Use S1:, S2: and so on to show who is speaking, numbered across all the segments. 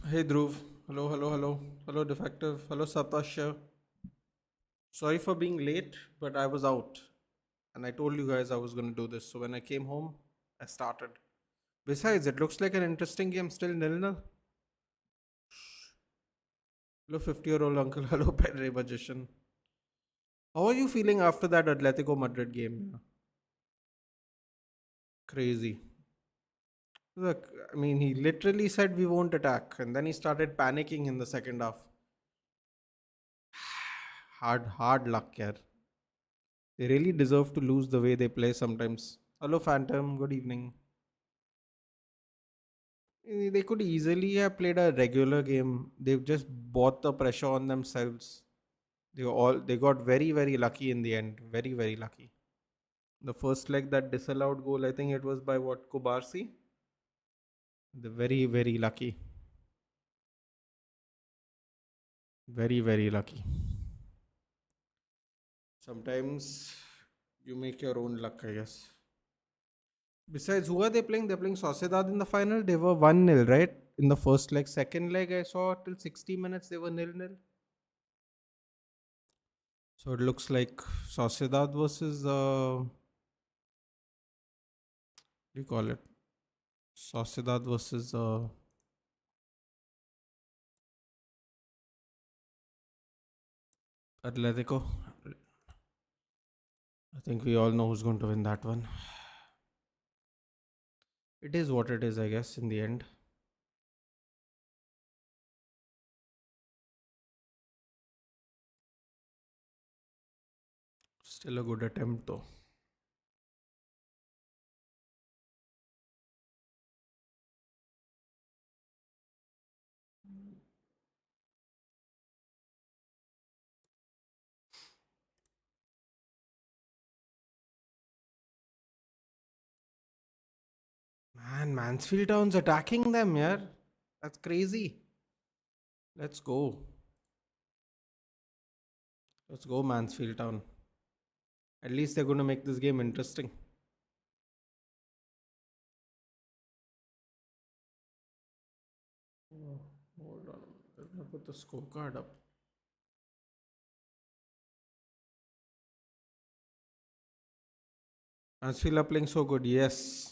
S1: Hey Dhruv, hello, hello, hello, hello, defective, hello, Sapasha. Sorry for being late, but I was out and I told you guys I was going to do this. So when I came home, I started. Besides, it looks like an interesting game, still nil nil. Hello, 50-year-old uncle, hello, Pedre magician. How are you feeling after that Atletico Madrid game? Yeah, crazy. Look, I mean, he literally said we won't attack, and then he started panicking in the second half. Hard luck, yeah. They really deserve to lose the way they play sometimes. Hello, Phantom. Good evening. They could easily have played a regular game. They've just bought the pressure on themselves. They got very lucky in the end. Very lucky. The first leg that disallowed goal, I think it was by what Kubarsi. The very lucky. Very lucky. Sometimes you make your own luck, I guess. Besides, who are they playing? They're playing Sociedad in the final. They were 1-0, right? In the first leg. Second leg, I saw till 60 minutes, they were nil-nil. So it looks like Sociedad versus, what do you call it? Sociedad versus Atletico. I think we all know who's going to win that one. It is what it is, I guess, in the end. Still a good attempt, though. Man, Mansfield Town's attacking them, yeah. That's crazy. Let's go. Let's go, Mansfield Town. At least they're going to make this game interesting. Oh, hold on. Let me put the scorecard up. Mansfield are playing so good, yes.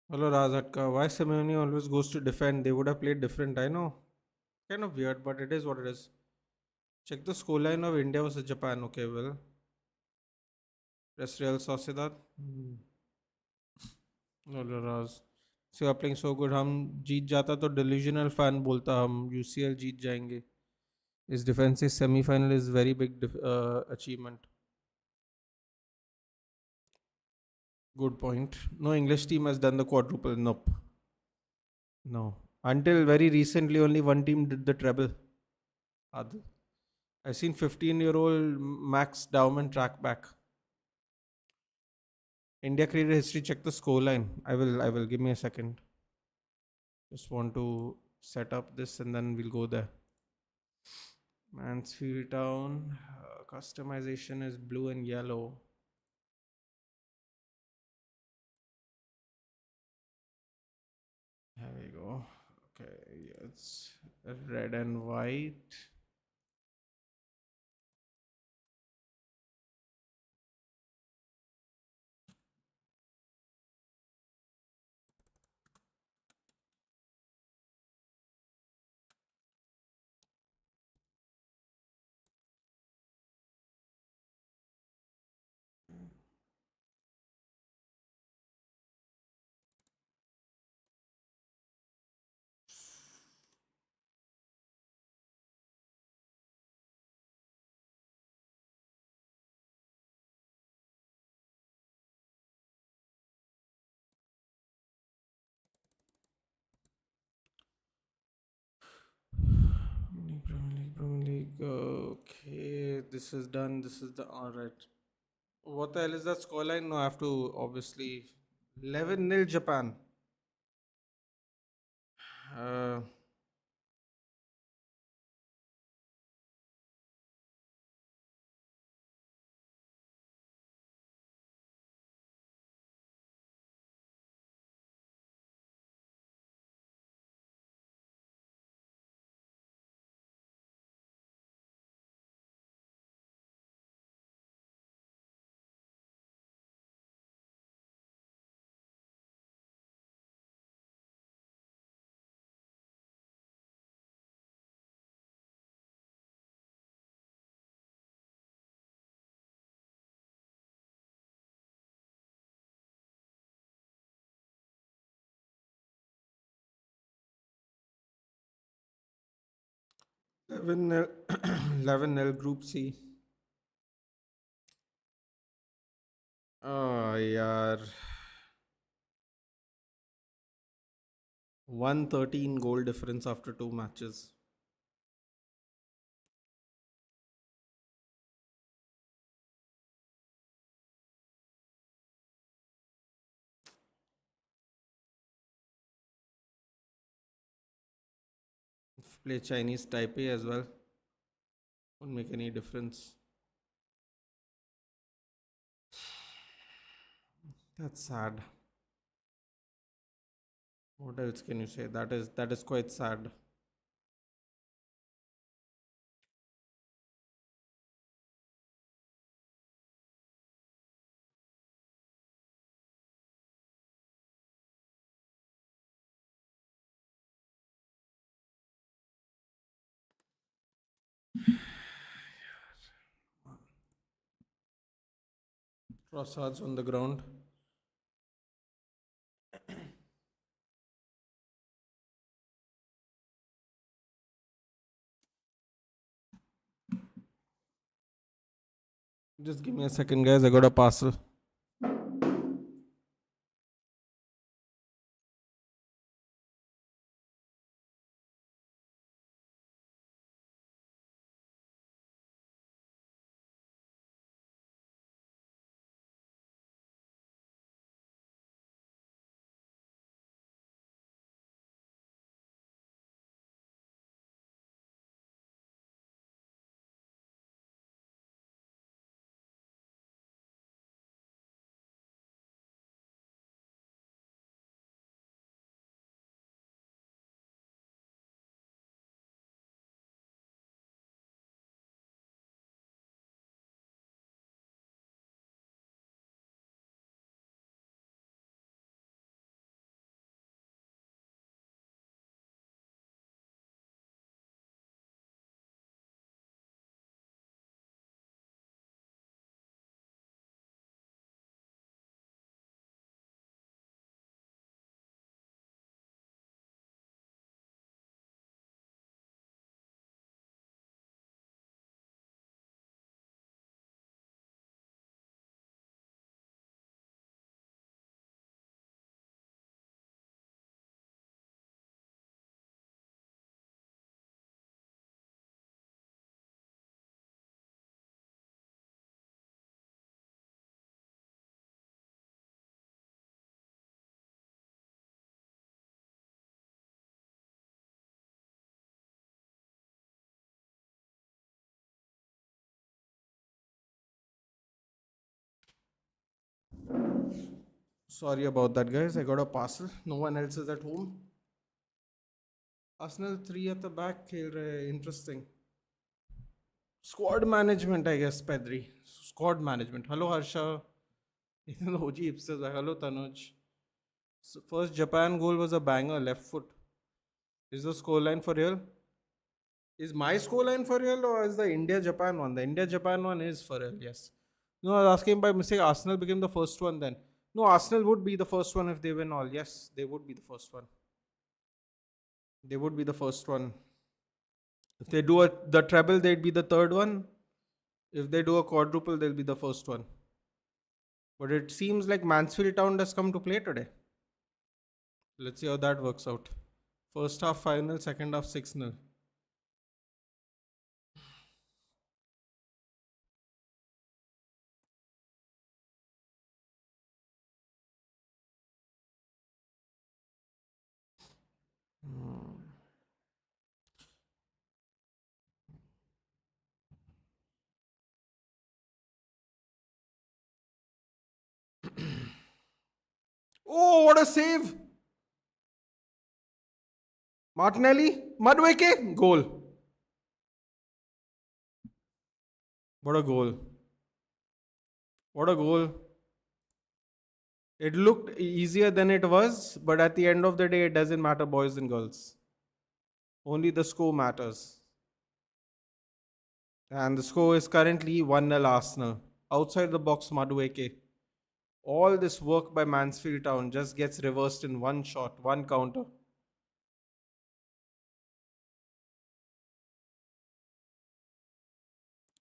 S1: Hello, Razatka. Why Simeone always goes to defend? They would have played different, I know. Kind of weird, but it is what it is. Check the scoreline of India versus Japan. Okay, well. Rest Real Sociedad. Hello, Raz. So you are playing so good. हम जीत जाता तो delusional fan बोलता हम UCL जीत जाएंगे. His defensive semi-final is very big achievement. Good point. No English team has done the quadruple. Nope. No. Until very recently, only one team did the treble. Adil. I've seen 15-year-old Max Dowman track back. India created history. Check the scoreline. I will. Give me a second. Just want to set up this and then we'll go there. Mansfield Town. Customization is blue and yellow. There we go. Okay, it's red and white. Premier League. Okay, this is done. This is the all right. What the hell is that scoreline? No, I have to obviously 11-0 Japan. Uh, 11 11 Group C. Oh, yaar. 113 goal difference after 2 matches. Play Chinese Taipei as well. Won't make any difference. That's sad. What else can you say? That is quite sad. Trossards on the ground. Just give me a second, guys. I got a parcel. Sorry about that, guys. I got a parcel. No one else is at home. Arsenal 3 at the back. खेल रहे हैं. Interesting. Squad management, I guess, Pedri. Squad management. Hello, Harsha. Ethan OG says, hello, Tanuj. So first Japan goal was a banger, left foot. Is the scoreline for real? Is my scoreline for real or is the India Japan one? The India Japan one is for real, yes. No, I was asking by mistake. Arsenal became the first one then. No, Arsenal would be the first one if they win all. Yes, they would be the first one. They would be the first one. If they do the treble, they'd be the third one. If they do a quadruple, they'll be the first one. But it seems like Mansfield Town does come to play today. Let's see how that works out. First half final, second half 6-0. Oh, what a save! Martinelli, Madueke, goal. What a goal. What a goal. It looked easier than it was, but at the end of the day, it doesn't matter, boys and girls. Only the score matters. And the score is currently 1-0 Arsenal. Outside the box, Madueke. All this work by Mansfield Town just gets reversed in one shot, one counter.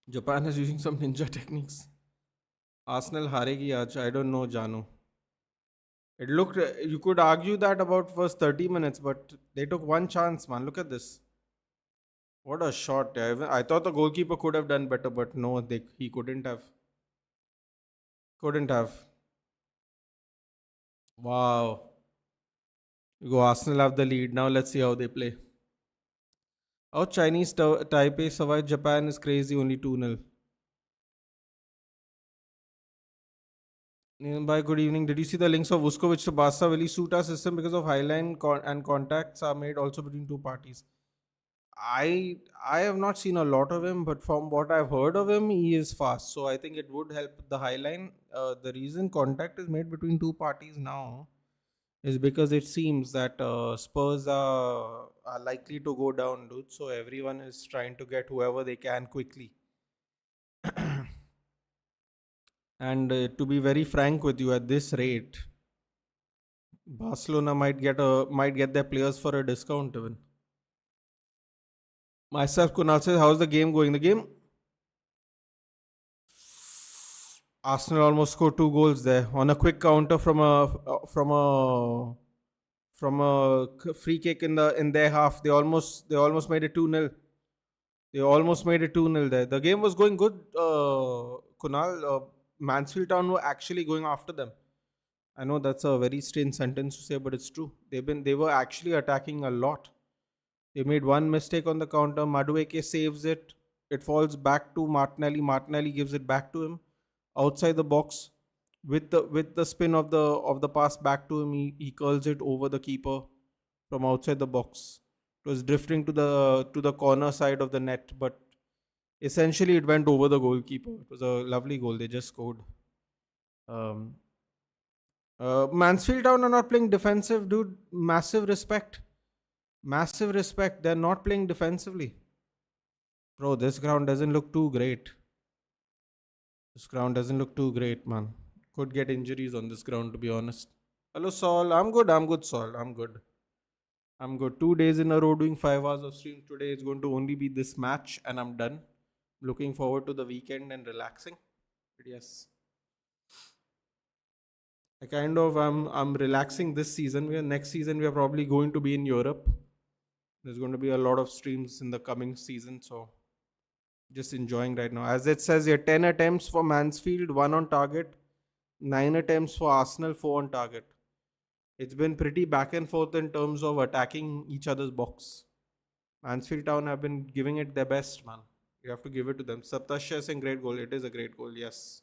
S1: Japan is using some ninja techniques. Arsenal haregi aaj. I don't know, Janu. It looked, you could argue that about first 30 minutes, but they took one chance, man. Look at this. What a shot. I thought the goalkeeper could have done better, but no, he couldn't have. Couldn't have. Wow. You go, Arsenal have the lead. Now let's see how they play. How Chinese Taipei survived Japan is crazy, only 2-0. By good evening. Did you see the links of Vuskovic to Barca? Will he suit our system because of highline and contacts are made also between two parties? I have not seen a lot of him, but from what I've heard of him, he is fast. So I think it would help the highline. The reason contact is made between two parties now is because it seems that Spurs are likely to go down, dude. So everyone is trying to get whoever they can quickly. And to be very frank with you, at this rate, Barcelona might get their players for a discount even. Myself, Kunal says, how's the game going? The game, Arsenal almost scored 2 goals there on a quick counter from a free kick in their half. They almost made it 2-0. They almost made it 2-0 there. The game was going good, Kunal. Mansfield Town were actually going after them. I know that's a very strange sentence to say, but it's true. They were actually attacking a lot. They made one mistake on the counter. Madueke saves it. It falls back to Martinelli. Martinelli gives it back to him outside the box with the spin of the pass back to him. He curls it over the keeper from outside the box. It was drifting to the corner side of the net, but essentially it went over the goalkeeper. It was a lovely goal. They just scored. Um, Mansfield Town are not playing defensive, dude. Massive respect. Massive respect. They're not playing defensively. Bro, this ground doesn't look too great. This ground doesn't look too great, man. Could get injuries on this ground, to be honest. Hello, Saul. I'm good, Saul. I'm good. 2 days in a row doing 5 hours of stream. Today is going to only be this match, and I'm done. Looking forward to the weekend and relaxing. But yes. I'm relaxing this season. Next season we are probably going to be in Europe. There's going to be a lot of streams in the coming season, so just enjoying right now. As it says here, 10 attempts for Mansfield, 1 on target, 9 attempts for Arsenal, 4 on target. It's been pretty back and forth in terms of attacking each other's box. Mansfield Town have been giving it their best, man. You have to give it to them. Saptasha saying great goal. It is a great goal, yes.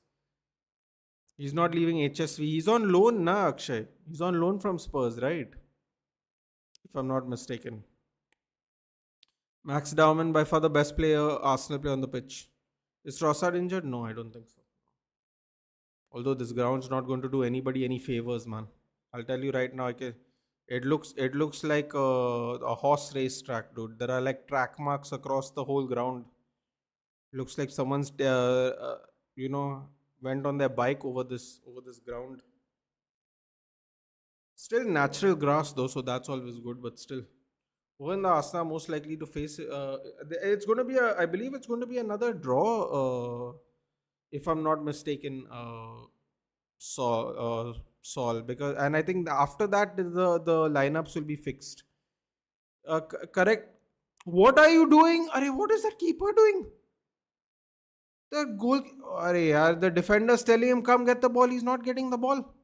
S1: He's not leaving HSV. He's on loan, na Akshay. He's on loan from Spurs, right? If I'm not mistaken. Max Dowman, by far the best Arsenal player on the pitch. Is Trossard injured? No, I don't think so. Although this ground's not going to do anybody any favors, man. I'll tell you right now, it looks like a horse race track, dude. There are like track marks across the whole ground. Looks like someone's you know went on their bike over this ground. Still natural grass though, so that's always good. But still, when the Arsenal most likely to face, it's going to be I believe it's going to be another draw. If I'm not mistaken, Saul, because and I think after that the lineups will be fixed. Correct. What are you doing? Arey, what is that keeper doing? The goal. Arey, yaar, the defender's telling him come get the ball. He's not getting the ball.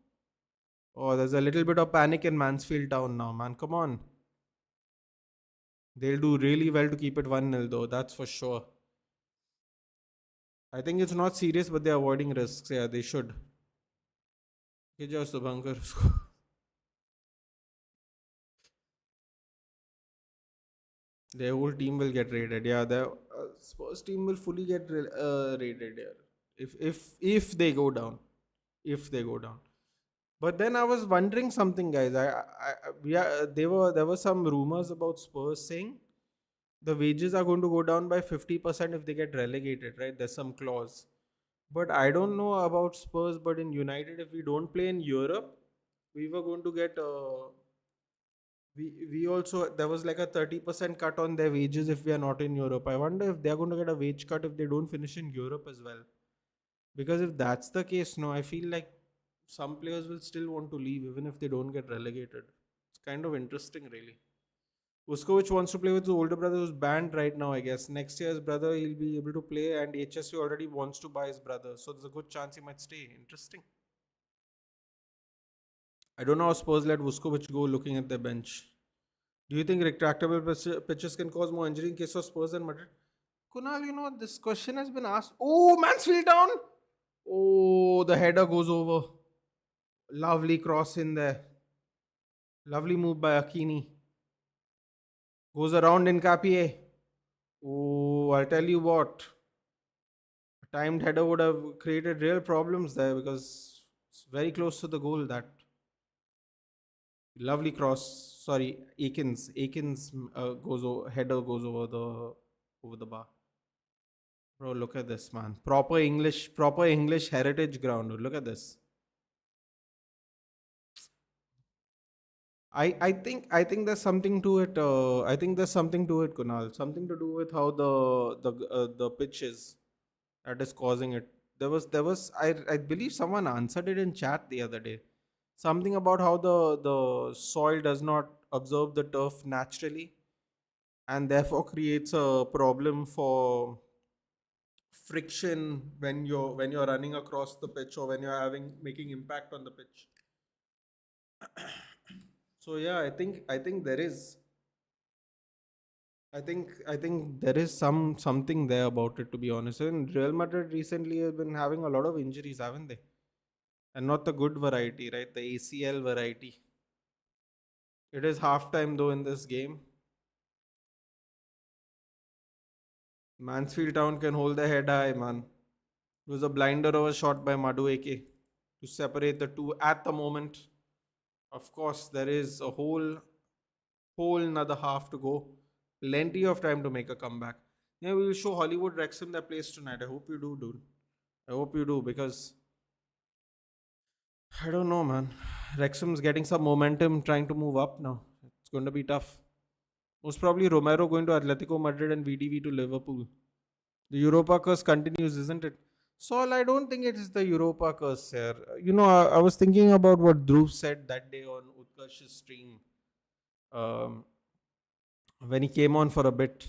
S1: Oh, there's a little bit of panic in Mansfield Town now, man. Come on. They'll do really well to keep it 1-0 though, that's for sure. I think it's not serious, but they're avoiding risks. Yeah, they should. Their whole team will get raided. Yeah, the Spurs team will fully get raided. Yeah, if they go down, if they go down. But then I was wondering something, guys. There were some rumors about Spurs saying the wages are going to go down by 50% if they get relegated, right? There's some clause. But I don't know about Spurs, but in United, if we don't play in Europe, we were going to get We also, there was like a 30% cut on their wages if we are not in Europe. I wonder if they are going to get a wage cut if they don't finish in Europe as well. Because if that's the case, no, I feel like some players will still want to leave even if they don't get relegated. It's kind of interesting, really. Vuskovic wants to play with his older brother who's banned right now, I guess. Next year, his brother, he'll be able to play, and HSV already wants to buy his brother. So there's a good chance he might stay. Interesting. I don't know how Spurs let Vuskovic go looking at their bench. Do you think retractable pitches can cause more injury in case of Spurs and Madrid? Kunal, this question has been asked. Oh, Mansfield down. Oh, the header goes over. Lovely cross in there. Lovely move by Akini. Goes around in Capie. Oh, I'll tell you what. A timed header would have created real problems there because it's very close to the goal. That lovely cross. Sorry, Akins. Akins header goes over the bar. Bro, look at this, man. Proper English heritage ground. Look at this. I think there's something to it. I think there's something to it, Kunal. Something to do with how the pitch is that is causing it. There was I believe someone answered it in chat the other day. Something about how the soil does not absorb the turf naturally and therefore creates a problem for friction when you're running across the pitch or when you're having making impact on the pitch. So yeah, I think there is I think there is something there about it, to be honest. And Real Madrid recently have been having a lot of injuries, haven't they? And not the good variety, right? The ACL variety. It is halftime though in this game. Mansfield Town can hold their head high, man. It was a blinder of a shot by Madueke to separate the two at the moment. Of course, there is a whole another half to go. Plenty of time to make a comeback. Yeah, we will show Hollywood Wrexham their place tonight. I hope you do, dude. I hope you do because I don't know, man. Wrexham's getting some momentum, trying to move up now. It's going to be tough. Most probably Romero going to Atletico Madrid and VDV to Liverpool. The Europa curse continues, isn't it? Saul, I don't think it is the Europa curse here. I was thinking about what Dhruv said that day on Utkarsh's stream. Um, when he came on for a bit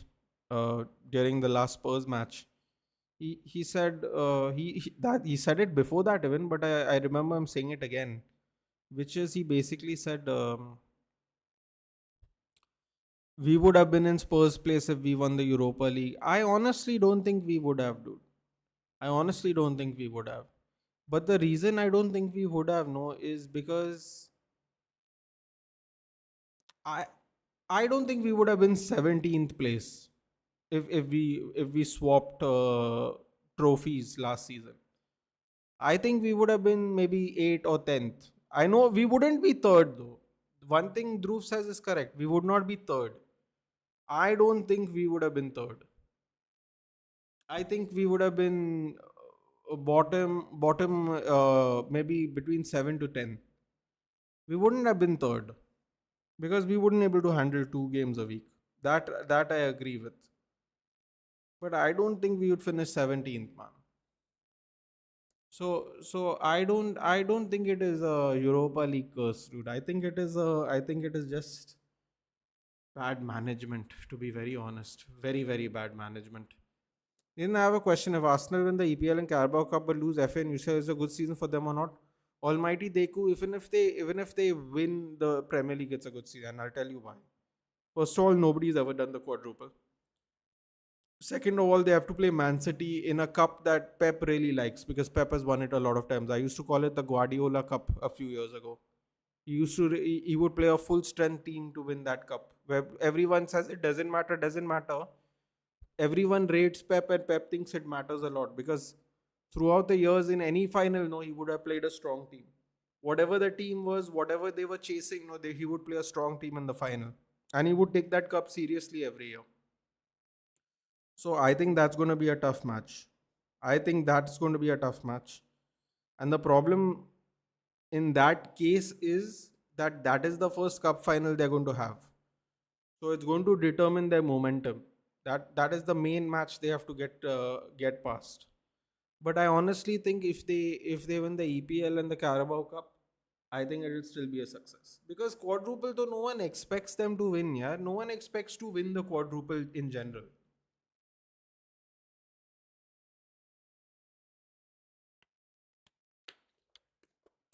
S1: during the last Spurs match. He said he said it before that even, but I remember him saying it again, which is he basically said we would have been in Spurs' place if we won the Europa League. I honestly don't think we would have, dude. I honestly don't think we would have. But the reason I don't think we would have, no, is because I I don't think we would have been 17th place if we swapped trophies last season. I think we would have been maybe 8th or 10th. I know we wouldn't be third though. One thing Dhruv says is correct. We would not be third. I don't think we would have been third. I think we would have been bottom, maybe between 7 to 10. We wouldn't have been third because we wouldn't able to handle 2 games a week. That I agree with. But I don't think we would finish 17th, man. So I don't think it is a Europa League curse, dude. I think it is just bad management, to be very honest. Very, very bad management. Then I have a question. If Arsenal win the EPL and Carabao Cup but lose FA and UCL, is a good season for them or not? Almighty Deku, even if they win the Premier League, it's a good season. And I'll tell you why. First of all, nobody's ever done the quadruple. Second of all, they have to play Man City in a cup that Pep really likes because Pep has won it a lot of times. I used to call it the Guardiola Cup a few years ago. He would play a full strength team to win that cup. Where everyone says it doesn't matter. Everyone rates Pep and Pep thinks it matters a lot because throughout the years in any final, no, he would have played a strong team. Whatever the team was, whatever they were chasing, no, he would play a strong team in the final, and he would take that cup seriously every year. So I think that's going to be a tough match. I think that's going to be a tough match. And the problem in that case is that is the first cup final they're going to have. So it's going to determine their momentum. That is the main match they have to get past. But I honestly think if they win the EPL and the Carabao Cup, I think it will still be a success. Because quadruple, though no one expects them to win, yeah. No one expects to win the quadruple in general.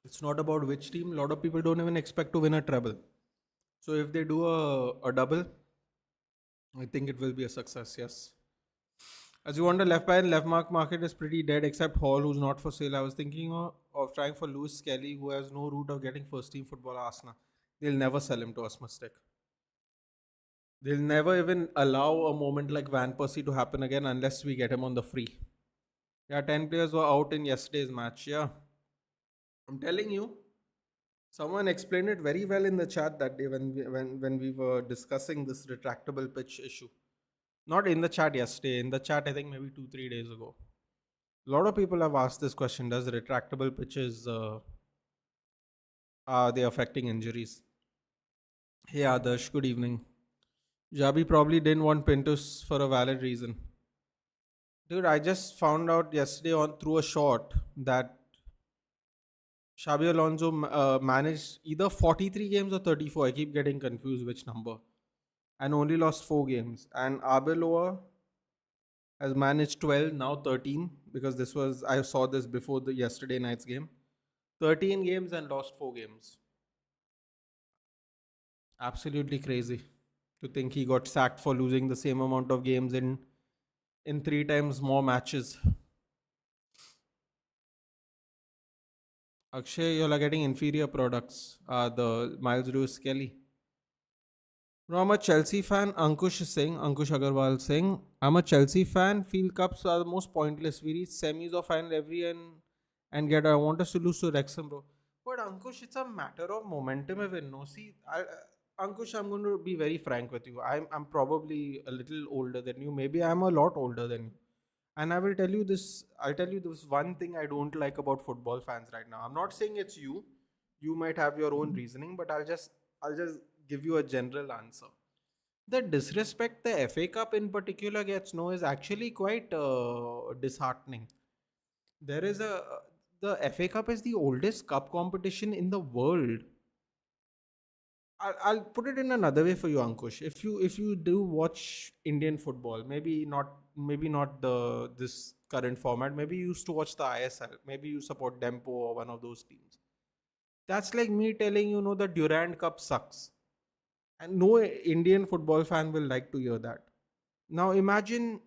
S1: It's not about which team. A lot of people don't even expect to win a treble. So if they do a double, I think it will be a success, yes. As you wonder, left back and left market is pretty dead except Hall, who's not for sale. I was thinking of trying for Lewis Kelly, who has no route of getting first team football at Arsenal. They'll never sell him to us, mistake. They'll never even allow a moment like Van Persie to happen again unless we get him on the free. Yeah, 10 players were out in yesterday's match. Yeah. I'm telling you, someone explained it very well in the chat that day when we were discussing this retractable pitch issue. Not in the chat yesterday, in the chat I think maybe 2-3 days ago. A lot of people have asked this question: does retractable pitches are they affecting injuries? Hey Adarsh, good evening. Jabi probably didn't want Pintus for a valid reason. Dude, I just found out yesterday on through a short that Xabi Alonso managed either 43 games or 34. I keep getting confused which number. And only lost 4 games. And Arbeloa has managed 12, now 13. Because I saw this before the yesterday night's game. 13 games and lost 4 games. Absolutely crazy to think he got sacked for losing the same amount of games in 3 times more matches. Akshay, you all are getting inferior products. The Miles Lewis Kelly. No, I'm a Chelsea fan. Ankush Agarwal saying, I'm a Chelsea fan. Field Cups are the most pointless. We reach semis or final every year and get. I want us to lose to Wrexham, bro. But Ankush, it's a matter of momentum even. No, see, Ankush, I'm going to be very frank with you. I'm probably a little older than you. Maybe I'm a lot older than you. And I will tell you this. I'll tell you this one thing I don't like about football fans right now. I'm not saying it's you. You might have your own reasoning, but I'll just give you a general answer. The disrespect the FA Cup in particular gets no is actually quite disheartening. There is a The FA Cup is the oldest cup competition in the world. I'll put it in another way for you, Ankush. If you do watch Indian football, maybe not the this current format. Maybe you used to watch the ISL. Maybe you support Dempo or one of those teams. That's like me telling you, the Durand Cup sucks, and no Indian football fan will like to hear that. Now imagine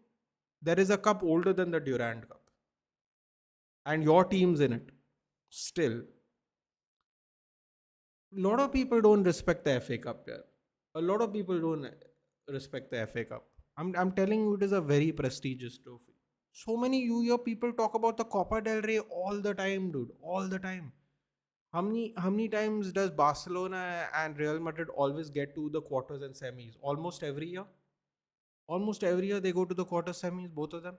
S1: there is a cup older than the Durand Cup, and your team's in it. Still, a lot of people don't respect the FA Cup here. A lot of people don't respect the FA Cup. I'm telling you, it is a very prestigious trophy. So many you hear people talk about the Copa del Rey all the time, dude. All the time. How many times does Barcelona and Real Madrid always get to the quarters and semis? Almost every year. Almost every year they go to the quarter semis, both of them.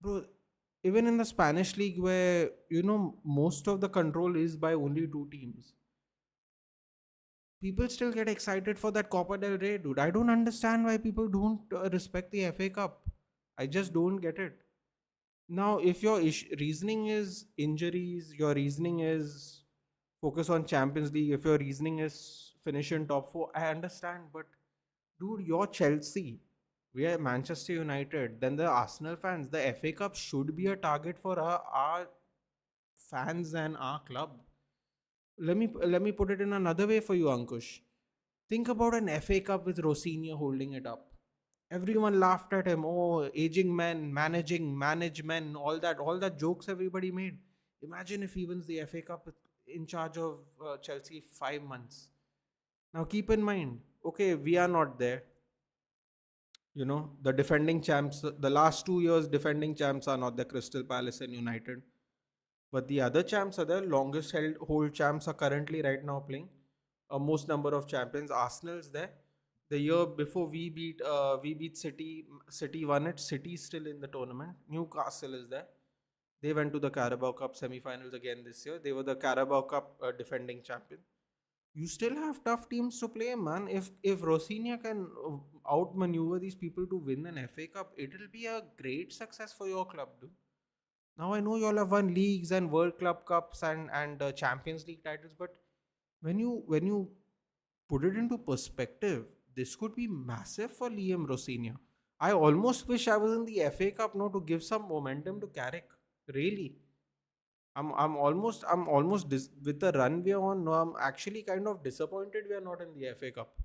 S1: Bro, even in the Spanish league where most of the control is by only two teams, people still get excited for that Copa del Rey, dude. I don't understand why people don't respect the FA Cup. I just don't get it. Now, if your reasoning is injuries, your reasoning is focus on Champions League, if your reasoning is finish in top four, I understand. But dude, you're Chelsea. We are Manchester United. Then the Arsenal fans. The FA Cup should be a target for our fans and our club. Let me put it in another way for you, Ankush. Think about an FA Cup with Rosinha holding it up. Everyone laughed at him. Oh, aging men, manage men, all that jokes everybody made. Imagine if he wins the FA Cup in charge of Chelsea 5 months. Now keep in mind, okay, we are not there. The defending champs, the last 2 years defending champs are not the Crystal Palace and United. But the other champs are there. Longest held hold champs are currently right now playing. Most number of champions. Arsenal's there. The year before we beat City. City won it. City is still in the tournament. Newcastle is there. They went to the Carabao Cup semi-finals again this year. They were the Carabao Cup defending champion. you still have tough teams to play, man. If Rosinia can outmaneuver these people to win an FA Cup, it'll be a great success for your club, dude. Now I know you all have won leagues and World Club Cups and Champions League titles, but when you put it into perspective, this could be massive for Liam Rosinia. I almost wish I was in the FA Cup now to give some momentum to Carrick. Really, with the run we are on. No, I'm actually kind of disappointed we are not in the FA Cup.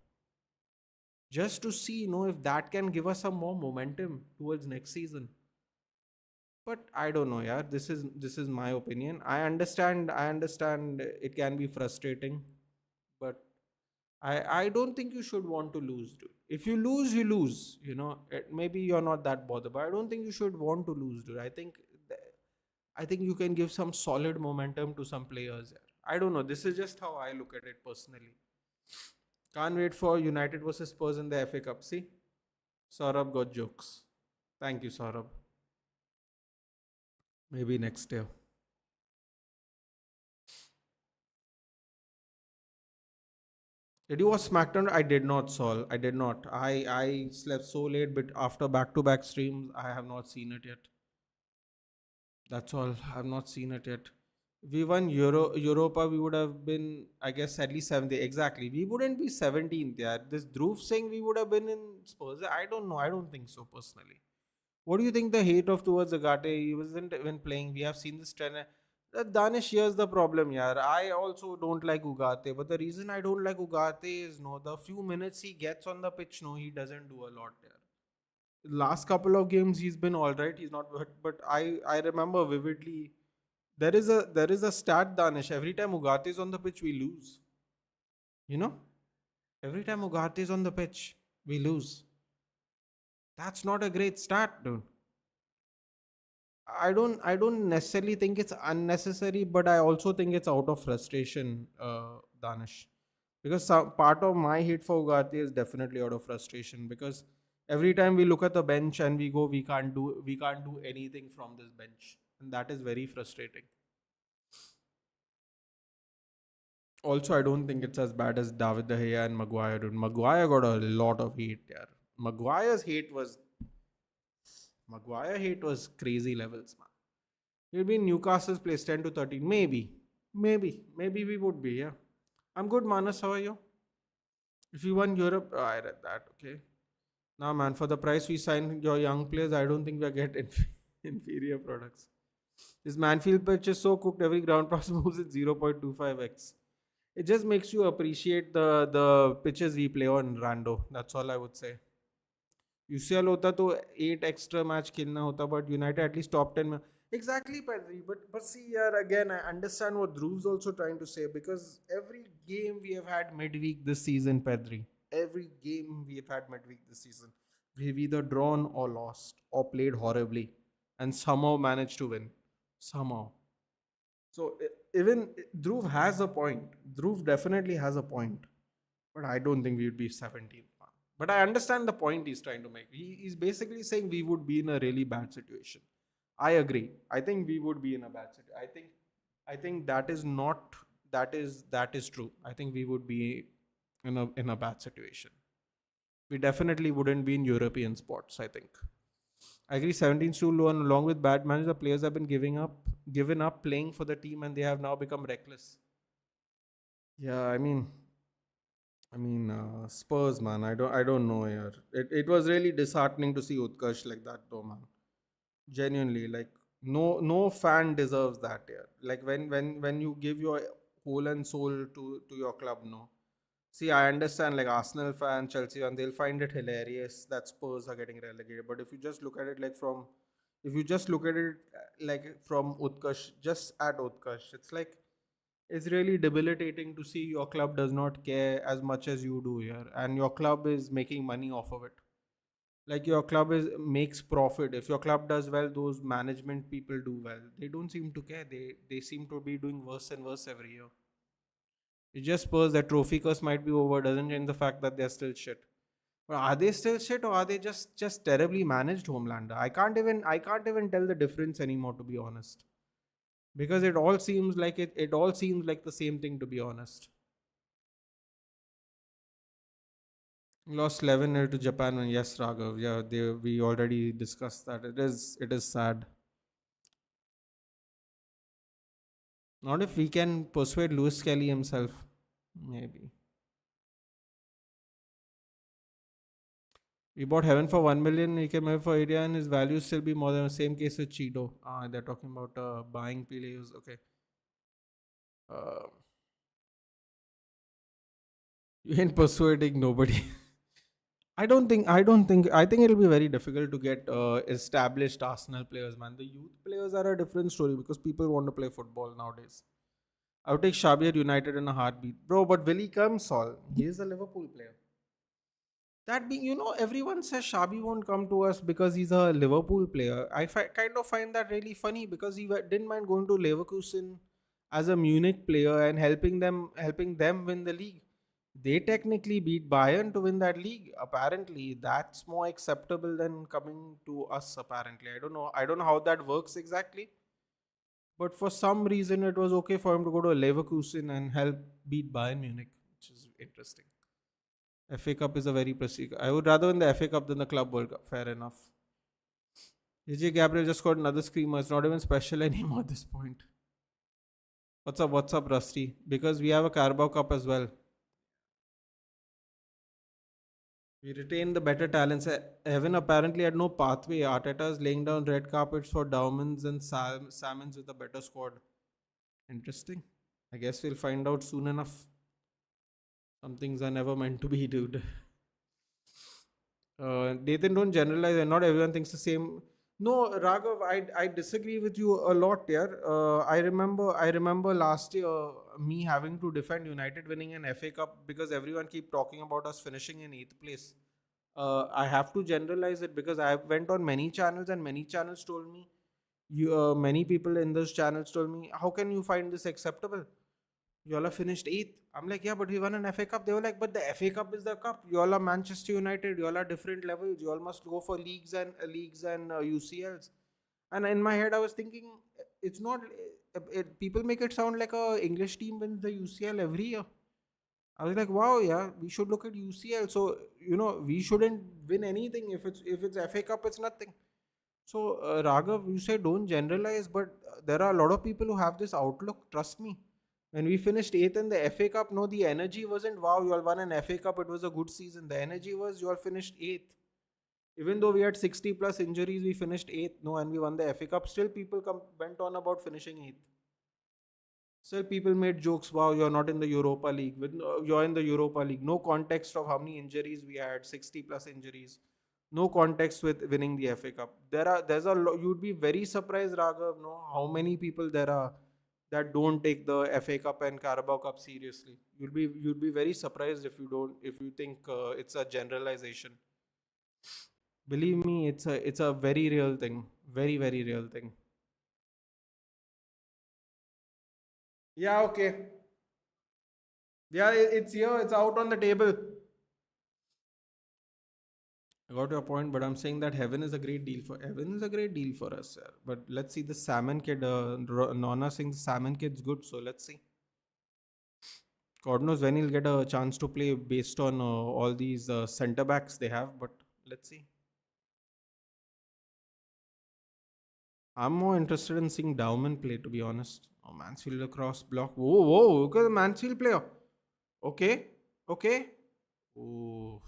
S1: Just to see, if that can give us some more momentum towards next season. But I don't know, yeah. This is my opinion. I understand it can be frustrating, but I don't think you should want to lose, dude. If you lose, you lose. Maybe you're not that bothered, but I don't think you should want to lose, dude. I think you can give some solid momentum to some players here. I don't know. This is just how I look at it personally. Can't wait for United versus Spurs in the FA Cup. See, Saurabh got jokes. Thank you, Saurabh. Maybe next year. Did you watch SmackDown? I did not, Saul. I did not. I slept so late, but after back-to-back streams, I have not seen it yet. That's all. I've not seen it yet. We won Europa. We would have been, I guess, at least 70th. Exactly. We wouldn't be 17th. Yeah. This Dhruv saying we would have been in Spurs. I don't know. I don't think so personally. What do you think the hate of towards Agate? He wasn't even playing. We have seen this trend. Danish, here's the problem, yeah. I also don't like Ugarte, but the reason I don't like Ugarte is no, the few minutes he gets on the pitch, no, he doesn't do a lot there. Last couple of games he's been all right. He's not, but I remember vividly. There is a stat, Danish. Every time Ugarte is on the pitch, we lose. You know, every time Ugarte is on the pitch, we lose. That's not a great stat, dude. I don't necessarily think it's unnecessary, but I also think it's out of frustration, Danish. Because part of my hate for Ugarte is definitely out of frustration. Because every time we look at the bench and we go, we can't do anything from this bench, and that is very frustrating. Also, I don't think it's as bad as David De Gea and Maguire. Dude. Maguire got a lot of hate. Yeah, Maguire's hate was Maguire hate was crazy levels, man. We'll be in Newcastle's place 10 to 13. Maybe we would be, yeah. I'm good, Manas. How are you? If you won Europe, I read that, okay. Now, man, for the price we signed your young players, I don't think we'll get inferior products. This Manfield pitch is so cooked, every ground pass moves at 0.25x. It just makes you appreciate the pitches we play on Rando. That's all I would say. UCL होता तो 8 extra match खेलना होता, but United at least top 10 में. Exactly, Pedri. But see, yeah, again, I understand what Dhruv's also trying to say, because every game we have had midweek this season, Pedri. Every game we have had midweek this season, we've either drawn or lost or played horribly, and somehow managed to win. Somehow. So even Dhruv has a point. Dhruv definitely has a point, but I don't think we would be 17th. But I understand the point he's trying to make. He's basically saying we would be in a really bad situation. I agree. I think we would be in a bad situation. I think that is not that is true. I think we would be in a bad situation. We definitely wouldn't be in European spots, I think. I agree 17 too low, and along with bad managers, the players have been given up playing for the team, and they have now become reckless. Yeah, I mean, Spurs, man. I don't know here. It was really disheartening to see Utkarsh like that, though, man. Genuinely, like no fan deserves that here. Like when you give your whole and soul to your club, no. See, I understand like Arsenal fan, Chelsea fan, they'll find it hilarious that Spurs are getting relegated. But if you just look at it like from Utkarsh, just at Utkarsh, it's really debilitating to see your club does not care as much as you do here, and your club is making money off of it. Like your club is makes profit. If your club does well, those management people do well. They don't seem to care. They seem to be doing worse and worse every year. It just Spurs that trophy curse might be over doesn't change the fact that they're still shit. But are they still shit, or are they just terribly managed, Homelander? I can't even tell the difference anymore, to be honest. Because it all seems like the same thing, to be honest. Lost 11-0 to Japan. And yes, Raghav. Yeah, we already discussed that. It is sad. Not if we can persuade Lewis Kelly himself. Maybe. We bought Heaven for 1 million. He came here for area and his value still be more than the same case with Cheeto. They're talking about buying players. Okay. Uh, you ain't persuading nobody. I think it'll be very difficult to get established Arsenal players, man. The youth players are a different story because people want to play football nowadays. I would take Shabir at United in a heartbeat. Bro, but will he come, Sol? He is a Liverpool player. That being, everyone says Shabi won't come to us because he's a Liverpool player. Kind of find that really funny because he didn't mind going to Leverkusen as a Munich player and helping them win the league. They technically beat Bayern to win that league. Apparently, that's more acceptable than coming to us. Apparently, I don't know. I don't know how that works exactly. But for some reason, it was okay for him to go to Leverkusen and help beat Bayern Munich, which is interesting. FA Cup is a very prestige. I would rather win the FA Cup than the Club World Cup. Fair enough. AJ Gabriel just got another screamer. It's not even special anymore at this point. What's up? What's up, Rusty? Because we have a Carabao Cup as well. We retain the better talents. Heaven apparently had no pathway. Arteta is laying down red carpets for Dowmans and Salmons with a better squad. Interesting. I guess we'll find out soon enough. Some things are never meant to be, dude. Nathan, don't generalize, and not everyone thinks the same. No, Raghav, I disagree with you a lot here. I remember last year me having to defend United winning an FA Cup because everyone keep talking about us finishing in eighth place. I have to generalize it because I went on many channels and many channels told me, many people in those channels told me, how can you find this acceptable? You all are finished eighth. I'm like, yeah, but we won an FA Cup. They were like, but the FA Cup is the cup. You all are Manchester United. You all are different levels. You all must go for leagues and UCLs. And in my head, I was thinking, it's not. People make it sound like a English team wins the UCL every year. I was like, wow, yeah, we should look at UCL. So we shouldn't win anything if it's FA Cup. It's nothing. So Raghav, you say don't generalize, but there are a lot of people who have this outlook. Trust me. When we finished eighth in the FA Cup, no, the energy wasn't wow, you all won an FA Cup, it was a good season. The energy was you all finished eighth. Even though we had 60 plus injuries, we finished eighth. No, and we won the FA Cup. Still, people went on about finishing eighth. Still, people made jokes. Wow, you're not in the Europa League. You're in the Europa League. No context of how many injuries we had. 60 plus injuries. No context with winning the FA Cup. There's a lot. You'd be very surprised, Raghav. No, how many people there are that don't take the FA Cup and Carabao Cup seriously. You'd be very surprised if you think it's a generalization. Believe me, it's a very real thing. Very very real thing. Yeah, okay. Yeah, it's here. It's out on the table. I got your point, but I'm saying that heaven is a great deal for us, sir. But let's see the salmon kid. Nonna saying the salmon kid's good, so let's see. God knows when he'll get a chance to play based on all these centre backs they have, but let's see. I'm more interested in seeing Dowman play, to be honest. Oh, Mansfield across block. Whoa, whoa, look at the Mansfield player. Okay, okay. Oh.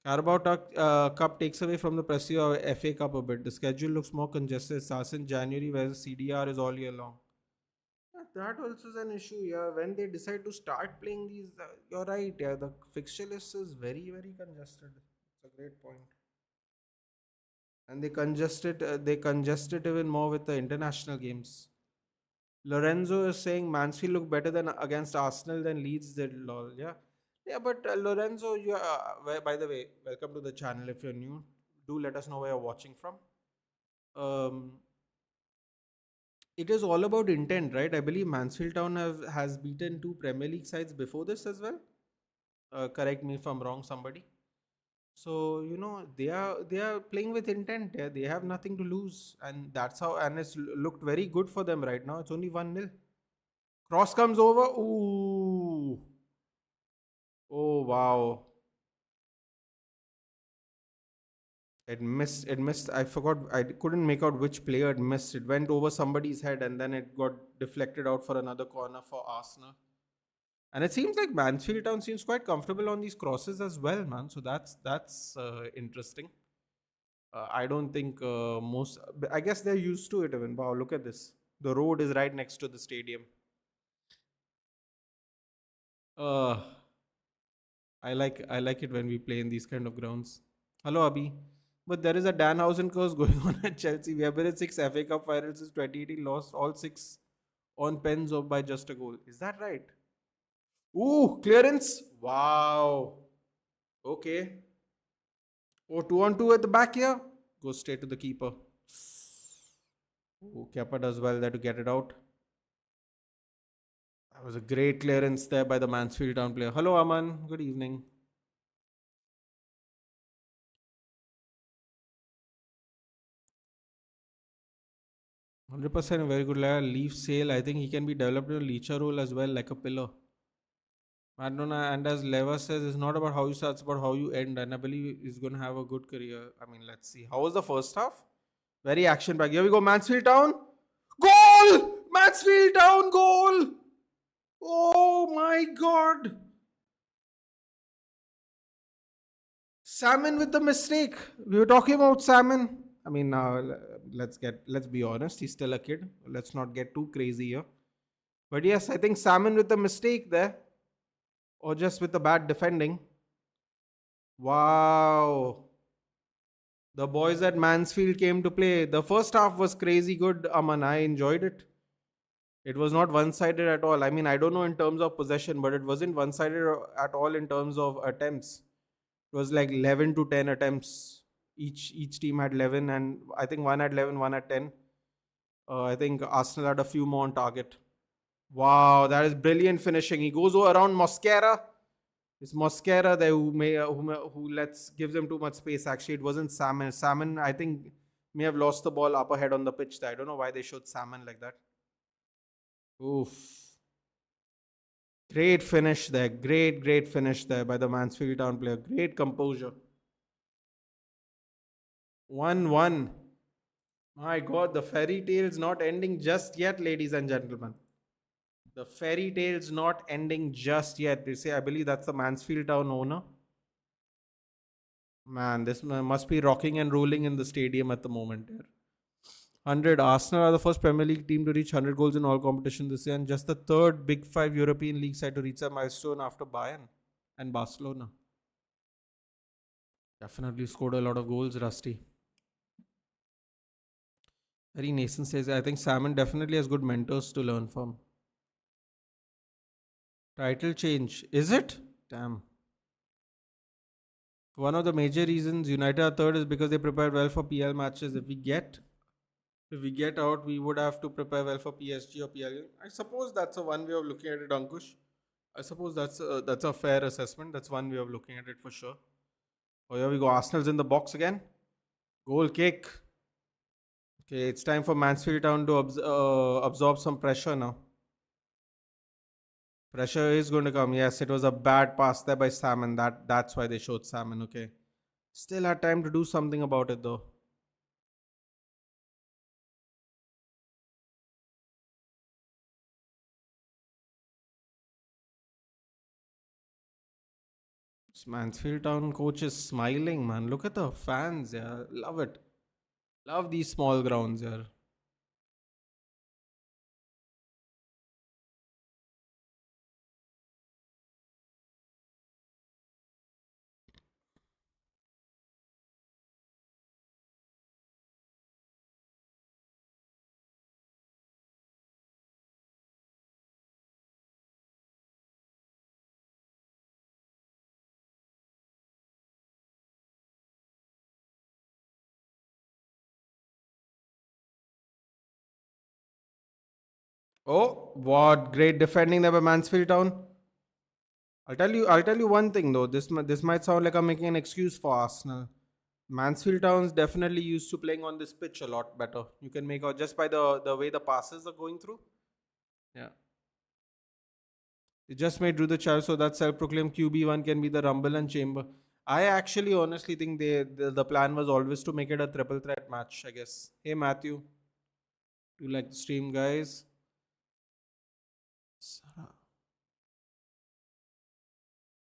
S1: Cup takes away from the prestige of FA Cup a bit. The schedule looks more congested. It starts in January, whereas CDR is all year long. Yeah, that also is an issue. Yeah, when they decide to start playing these, you're right. Yeah, the fixture list is very, very congested. It's a great point. And they congest it even more with the international games. Lorenzo is saying Mansfield look better than against Arsenal than Leeds did. Lol. Yeah, yeah. But Lorenzo, you by the way, welcome to the channel. If you're new, do let us know where you're watching from. Um, it is all about intent, right? I believe Mansfield Town has beaten two Premier League sides before this as well. Correct me if I'm wrong, somebody. So they are playing with intent. Yeah, they have nothing to lose, and that's how. And it's looked very good for them right now. It's only 1-0. Cross comes over. Ooh. Oh wow. It missed. It missed. I forgot. I couldn't make out which player it missed. It went over somebody's head and then it got deflected out for another corner for Arsenal. And it seems like Mansfield Town seems quite comfortable on these crosses as well, man. So that's interesting. I don't think most. I guess they're used to it even. Wow, look at this. The road is right next to the stadium. Uh, I like it when we play in these kind of grounds. Hello, Abhi. But there is a Danhausen curse going on at Chelsea. We have been in 6 FA Cup finals since 2018, lost all 6 on pens or by just a goal. Is that right? Ooh, clearance. Wow. Okay. Oh, 2 on 2 at the back here. Goes straight to the keeper. Oh, Kepa does well there to get it out. That was a great clearance there by the Mansfield Town player. Hello, Aman. Good evening. 100% a very good player. Leaf Sale. I think he can be developed in a Leacher role as well, like a pillar. Madonna, and as Leva says, it's not about how you start, it's about how you end. And I believe he's going to have a good career. I mean, let's see. How was the first half? Very action packed. Here we go. Mansfield Town. Goal! Mansfield Town goal! Oh my god! Salmon with the mistake. We were talking about Salmon. I mean, let's be honest. He's still a kid. Let's not get too crazy here. But yes, I think Salmon with the mistake there, or just with the bad defending. Wow. The boys at Mansfield came to play. The first half was crazy good, Aman. I enjoyed it. It was not one sided at all. I mean, I don't know in terms of possession, but it wasn't one sided at all in terms of attempts. It was like 11 to 10 attempts. Each team had 11, and I think one had 11, one had 10. I think Arsenal had a few more on target. Wow, that is brilliant finishing. He goes around Mosquera. It's Mosquera there who lets gives him too much space. Actually, it wasn't Salmon. Salmon, I think, may have lost the ball up ahead on the pitch there. I don't know why they showed Salmon like that. Oof. Great finish there. Great finish there by the Mansfield Town player. Great composure. 1-1. My God, the fairy tale's not ending just yet, ladies and gentlemen. The fairy tale's not ending just yet. They say, I believe that's the Mansfield Town owner. Man, this must be rocking and rolling in the stadium at the moment. 100. Arsenal are the first Premier League team to reach 100 goals in all competitions this year, and just the third Big Five European League side to reach that milestone after Bayern and Barcelona. Definitely scored a lot of goals, Rusty. Very Nason says, I think Salmon definitely has good mentors to learn from. Title change. Is it? Damn. One of the major reasons United are third is because they prepared well for PL matches. If we get out, we would have to prepare well for PSG or PL. I suppose that's a one way of looking at it, Ankush. I suppose that's a fair assessment. That's one way of looking at it for sure. Oh, here we go. Arsenal's in the box again. Goal kick. Okay, it's time for Mansfield Town to absorb some pressure now. Pressure is going to come. Yes, it was a bad pass there by Salmon. That's why they showed Salmon. Okay. Still had time to do something about it though. This Mansfield Town coach is smiling, man. Look at the fans, yeah. Love it. Love these small grounds, yeah. Oh, what great defending there by Mansfield Town. I'll tell you one thing though. This might sound like I'm making an excuse for Arsenal. Mansfield Town's definitely used to playing on this pitch a lot better. You can make out just by the way the passes are going through. Yeah. It just made Drew the child, so that self-proclaimed QB1 can be the rumble and chamber. I actually honestly think the plan was always to make it a triple threat match, I guess. Hey Matthew, do you like the stream, guys? Sara-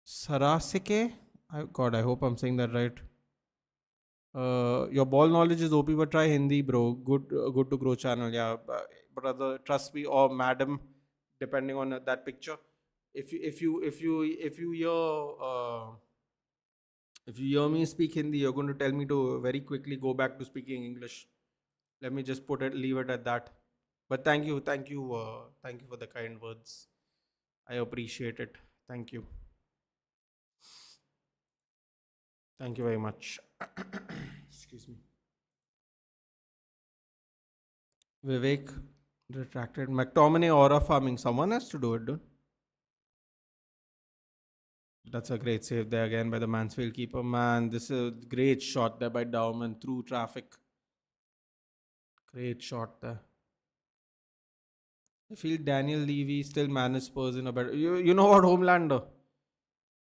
S1: Sarasike? God, I hope I'm saying that right. Your ball knowledge is OP, but try Hindi, bro. Good to grow channel, yeah. Brother, trust me, or madam, depending on that picture. If you hear me speak Hindi, you're going to tell me to very quickly go back to speaking English. Let me just leave it at that. But thank you for the kind words. I appreciate it. Thank you. Thank you very much. Excuse me. Vivek retracted. McTominay aura farming. Someone has to do it, dude. That's a great save there again by the Mansfield keeper. Man, this is a great shot there by Dowman through traffic. Great shot there. I feel Daniel Levy still managed Spurs in a better. You know what, Homelander?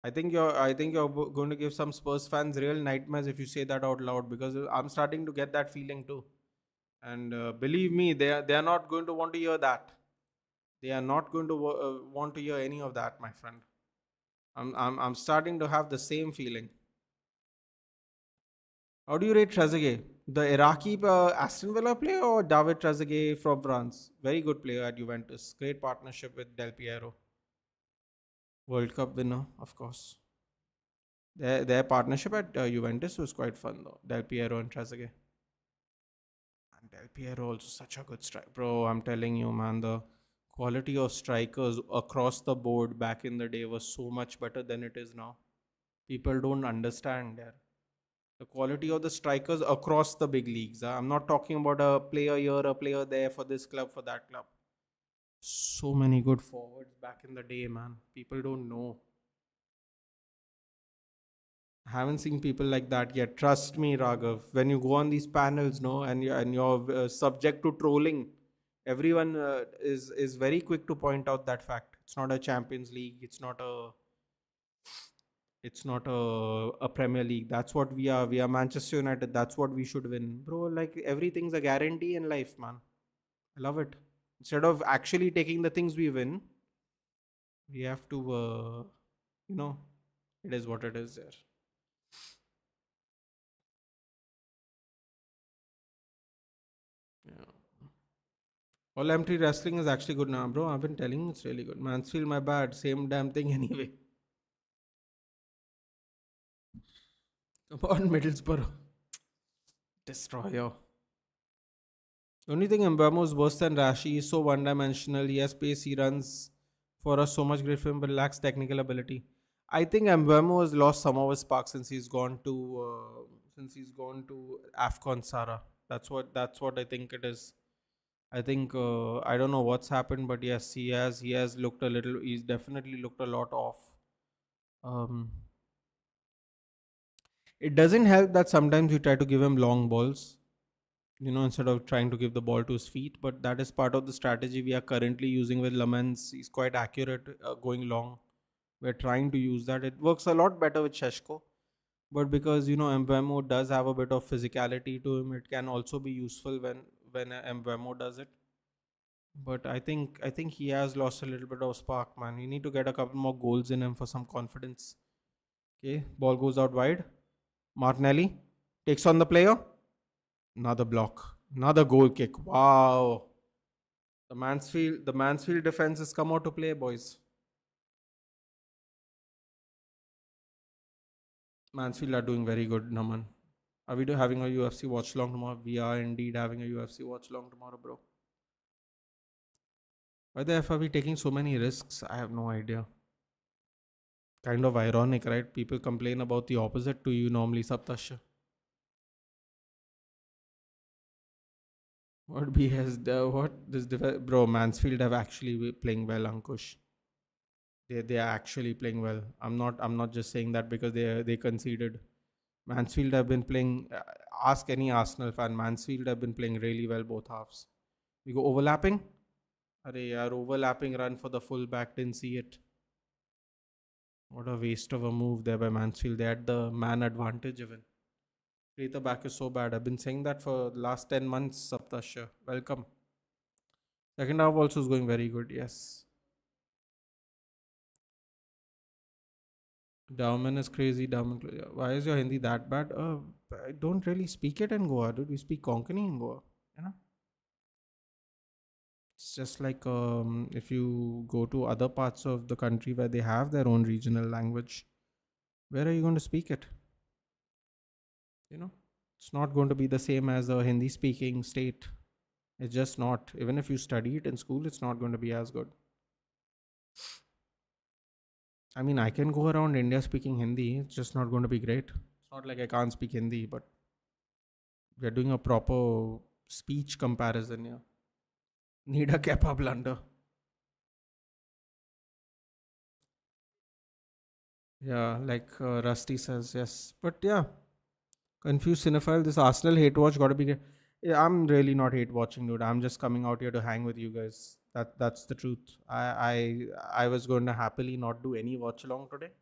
S1: I think you're going to give some Spurs fans real nightmares if you say that out loud, because I'm starting to get that feeling too. And believe me, they are not going to want to hear that. They are not going to want to hear any of that, my friend. I'm starting to have the same feeling. How do you rate Trezeguet? The Iraqi Aston Villa player or David Trezeguet from France? Very good player at Juventus. Great partnership with Del Piero. World Cup winner, of course. Their partnership at Juventus was quite fun though. Del Piero and Trezeguet. And Del Piero also such a good striker. Bro, I'm telling you, man, the quality of strikers across the board back in the day was so much better than it is now. People don't understand there. The quality of the strikers across the big leagues. I'm not talking about a player here, a player there for this club, for that club. So many good forwards back in the day, man. People don't know. I haven't seen people like that yet. Trust me, Raghav. When you go on these panels, no, and you're subject to trolling, everyone is very quick to point out that fact. It's not a Champions League. It's not a Premier League. That's what we are. We are Manchester United. That's what we should win, bro. Like everything's a guarantee in life, man. I love it. Instead of actually taking the things we win, we have to, you know, it is what it is. There. Yeah. All empty wrestling is actually good now, bro. I've been telling you it's really good. Mansfield, my bad. Same damn thing anyway. Come on, Middlesbrough. Destroyer. The only thing Mbeumo is worse than Rashi. He's so one-dimensional. He has pace. He runs for us so much great for him, but lacks technical ability. I think Mbeumo has lost some of his spark since he's gone to Afcon Sara. That's what I think it is. I think I don't know what's happened, but yes, he has looked a little. He's definitely looked a lot off. Um, it doesn't help that sometimes you try to give him long balls, instead of trying to give the ball to his feet. But that is part of the strategy we are currently using with Lamens. He's quite accurate going long. We're trying to use that. It works a lot better with Sheshko. But because Mbeumo does have a bit of physicality to him, it can also be useful when Mbeumo does it. But I think he has lost a little bit of spark, man. We need to get a couple more goals in him for some confidence. Okay, ball goes out wide. Martinelli takes on the player. Another block. Another goal kick. Wow. The Mansfield defense has come out to play, boys. Mansfield are doing very good, Naman. Are we having a UFC watch long tomorrow? We are indeed having a UFC watch long tomorrow, bro. Why the F are we taking so many risks? I have no idea. Kind of ironic, right? People complain about the opposite to you normally, Saptasha. What BS? What this bro? Mansfield have actually playing well, Ankush. They are actually playing well. I'm not just saying that because they conceded. Mansfield have been playing. Ask any Arsenal fan. Mansfield have been playing really well both halves. We go overlapping. Arey yaar, overlapping run for the full back. Didn't see it. What a waste of a move there by Mansfield. They had the man advantage even. Play the back is so bad. I've been saying that for the last 10 months, Saptasha. Welcome. Second half also is going very good. Yes. Dauman is crazy. Dauman. Why is your Hindi that bad? I don't really speak it in Goa, dude. We speak Konkani in Goa. You know? It's just like if you go to other parts of the country where they have their own regional language, where are you going to speak it? You know? It's not going to be the same as a Hindi speaking state. It's just not. Even if you study it in school, it's not going to be as good. I mean, I can go around India speaking Hindi. It's just not going to be great. It's not like I can't speak Hindi, but we're doing a proper speech comparison here. Need a Kappa blunder. Yeah, like Rusty says, yes. But yeah, confused cinephile. This Arsenal hate watch got to be. Yeah, I'm really not hate watching, dude. I'm just coming out here to hang with you guys. That's the truth. I was going to happily not do any watch along today,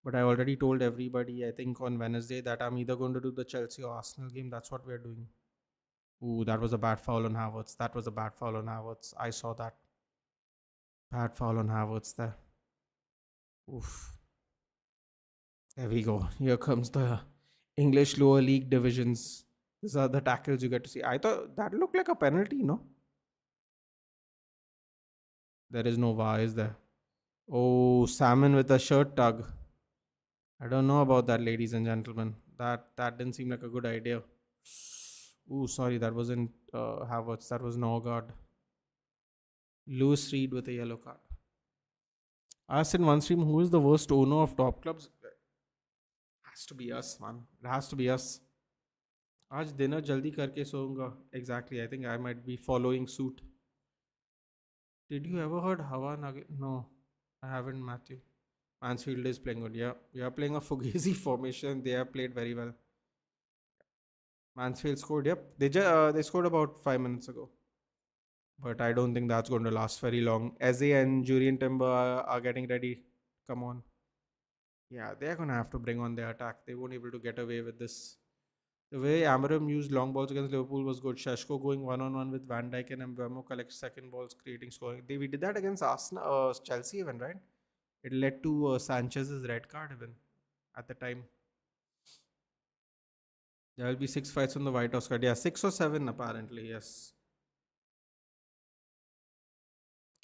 S1: but I already told everybody. I think on Wednesday that I'm either going to do the Chelsea or Arsenal game. That's what we're doing. Ooh, that was a bad foul on Havertz. That was a bad foul on Havertz. I saw that. Bad foul on Havertz there. Oof. There we go. Here comes the English lower league divisions. These are the tackles you get to see. I thought that looked like a penalty, no? There is no VAR, is there? Oh, Salmon with a shirt tug. I don't know about that, ladies and gentlemen. That didn't seem like a good idea. Ooh, sorry, that wasn't Havertz. That was Norgard. Lewis Reed with a yellow card. Asked in one stream, who is the worst owner of top clubs? Has to be us, man. It has to be us. आज dinner जल्दी करके सोऊंगा. Exactly. I think I might be following suit. Did you ever heard Hawa Nugget? No, I haven't, Matthew. Mansfield is playing good. Yeah, we are playing a Fugazi formation. They have played very well. Mansfield scored. Yep, they scored about 5 minutes ago. But I don't think that's going to last very long. Eze and Jurien Timber are getting ready. Come on. Yeah, they're going to have to bring on their attack. They won't be able to get away with this. The way Amarim used long balls against Liverpool was good. Sesko going one-on-one with Van Dijk and mbeumo collects second balls, creating scoring. We did that against Arsenal, Chelsea even, right? It led to Sanchez's red card even at the time. There will be 6 fights on the White House card. Yeah, 6 or 7 apparently, yes.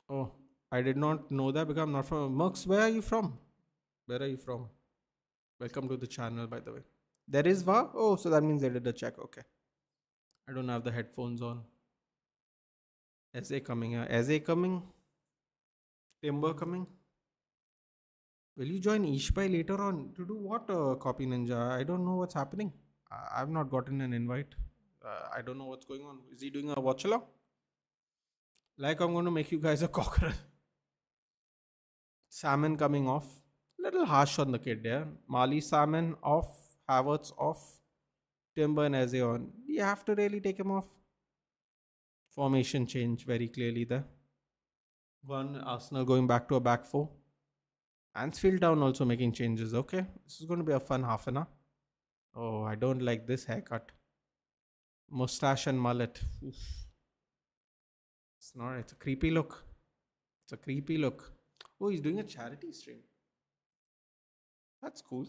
S1: Oh, I did not know that because I'm not from... Mercs, where are you from? Where are you from? Welcome to the channel, by the way. There is VAR? Oh, so that means they did a check. Okay. I don't have the headphones on. Eze coming here. Eze coming. Timber coming. Will you join Ishbai later on? To do what, Copy Ninja? I don't know what's happening. I've not gotten an invite. I don't know what's going on. Is he doing a watch along? Like I'm going to make you guys a cockroach. Salmon coming off. Little harsh on the kid, yeah. Marli Salmon off. Havertz off. Timber and Eze on. You have to really take him off. Formation change very clearly there. One, Arsenal going back to a back four. Mansfield down also making changes. Okay, this is going to be a fun half an hour. Oh, I don't like this haircut. Mustache and mullet. Oof. It's not. It's a creepy look. It's a creepy look. Oh, he's doing a charity stream. That's cool.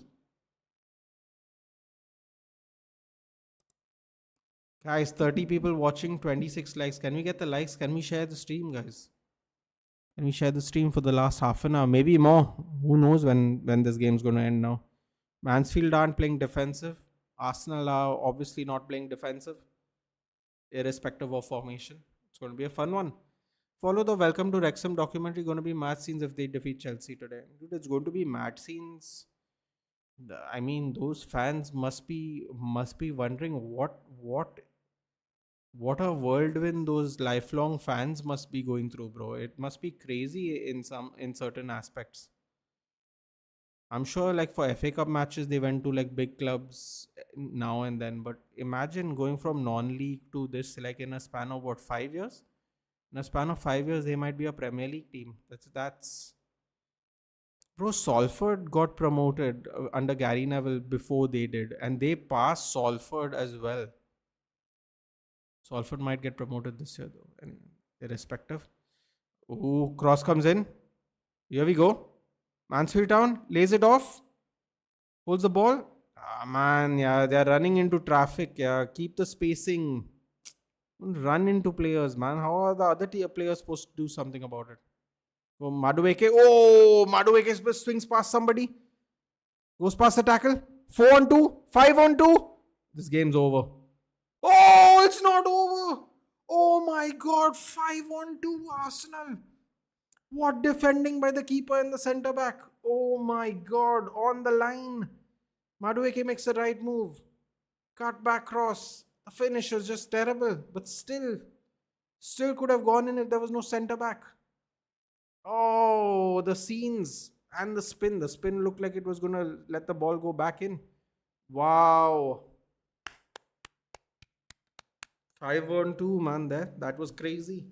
S1: Guys, 30 people watching, 26 likes. Can we get the likes? Can we share the stream, guys? Can we share the stream for the last half an hour? Maybe more. Who knows when this game's going to end now. Mansfield aren't playing defensive. Arsenal are obviously not playing defensive. Irrespective of formation. It's going to be a fun one. Follow the Welcome to Wrexham documentary. Going to be mad scenes if they defeat Chelsea today. Dude, it's going to be mad scenes. I mean, those fans must be wondering what a whirlwind those lifelong fans must be going through, bro. It must be crazy in certain aspects. I'm sure like for FA Cup matches they went to like big clubs now and then, but imagine going from non-league to this like in a span of what, 5 years? In a span of 5 years they might be a Premier League team. That's Bro, Salford got promoted under Gary Neville before they did, and they passed Salford as well. Salford might get promoted this year, though, and irrespective. Ooh, cross comes in. Here we go. Mansfield Town lays it off, holds the ball. Ah, man, yeah, they're running into traffic. Yeah, keep the spacing. Don't run into players, man. How are the other tier players supposed to do something about it? Oh, Madueke. Oh, Madueke swings past somebody. Goes past the tackle. 4 on 2. 5 on 2. This game's over. Oh, it's not over. Oh my god. 5 on 2 Arsenal. What defending by the keeper and the centre back. Oh my god. On the line. Madueke makes the right move. Cut back cross. The finish was just terrible. But still could have gone in if there was no centre back. Oh, the scenes and the spin. The spin looked like it was going to let the ball go back in. Wow. 5 on 2, man, there. That was crazy.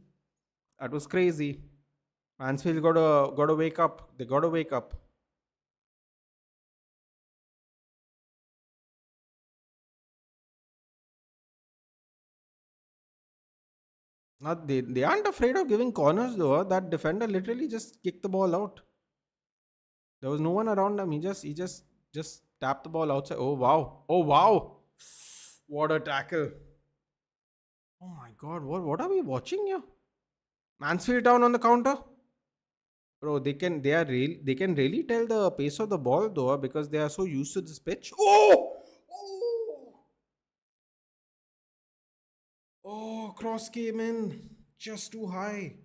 S1: That was crazy. Mansfield gotta wake up. They gotta wake up. Not they aren't afraid of giving corners though. That defender literally just kicked the ball out. There was no one around him. He just tapped the ball outside. Oh wow. Oh wow. What a tackle. Oh my god. What are we watching here? Mansfield Town on the counter. Bro, they can really tell the pace of the ball though, because they are so used to this pitch. Oh! Oh! Oh, cross came in. Just too high.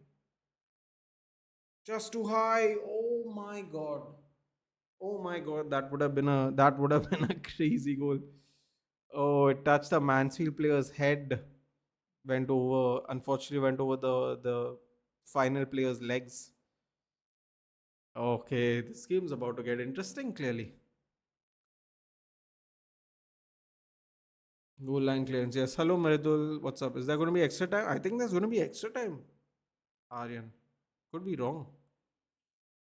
S1: Just too high. Oh my god. Oh my god, that would have been a crazy goal. Oh, it touched the Mansfield player's head. Unfortunately went over the final player's legs. Okay, this game's about to get interesting clearly. Goal line clearance. Yes. Hello Maridul. What's up? Is there going to be extra time? I think there's going to be extra time. Aryan. Could be wrong.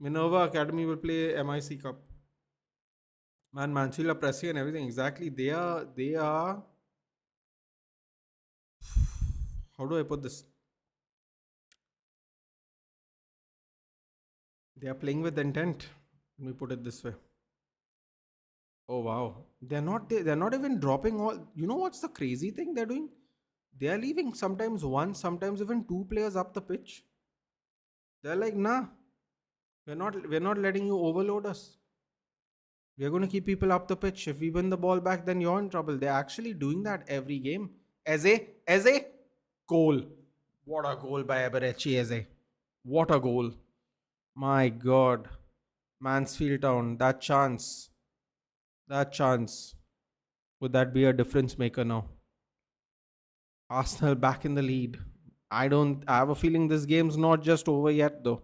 S1: Minerva Academy will play MIC Cup. Man, Mansfield are pressing and everything. Exactly. They are. How do I put this? They are playing with intent. Let me put it this way. Oh wow. They're not even dropping all. You know what's the crazy thing they're doing? They are leaving sometimes one, sometimes even two players up the pitch. They're like, nah, we're not letting you overload us. We're going to keep people up the pitch. If we win the ball back, then you're in trouble. They're actually doing that every game. Eze, goal. What a goal by Eberechi Eze. What a goal. My God. Mansfield Town. That chance. That chance. Would that be a difference maker now? Arsenal back in the lead. I have a feeling this game's not just over yet though.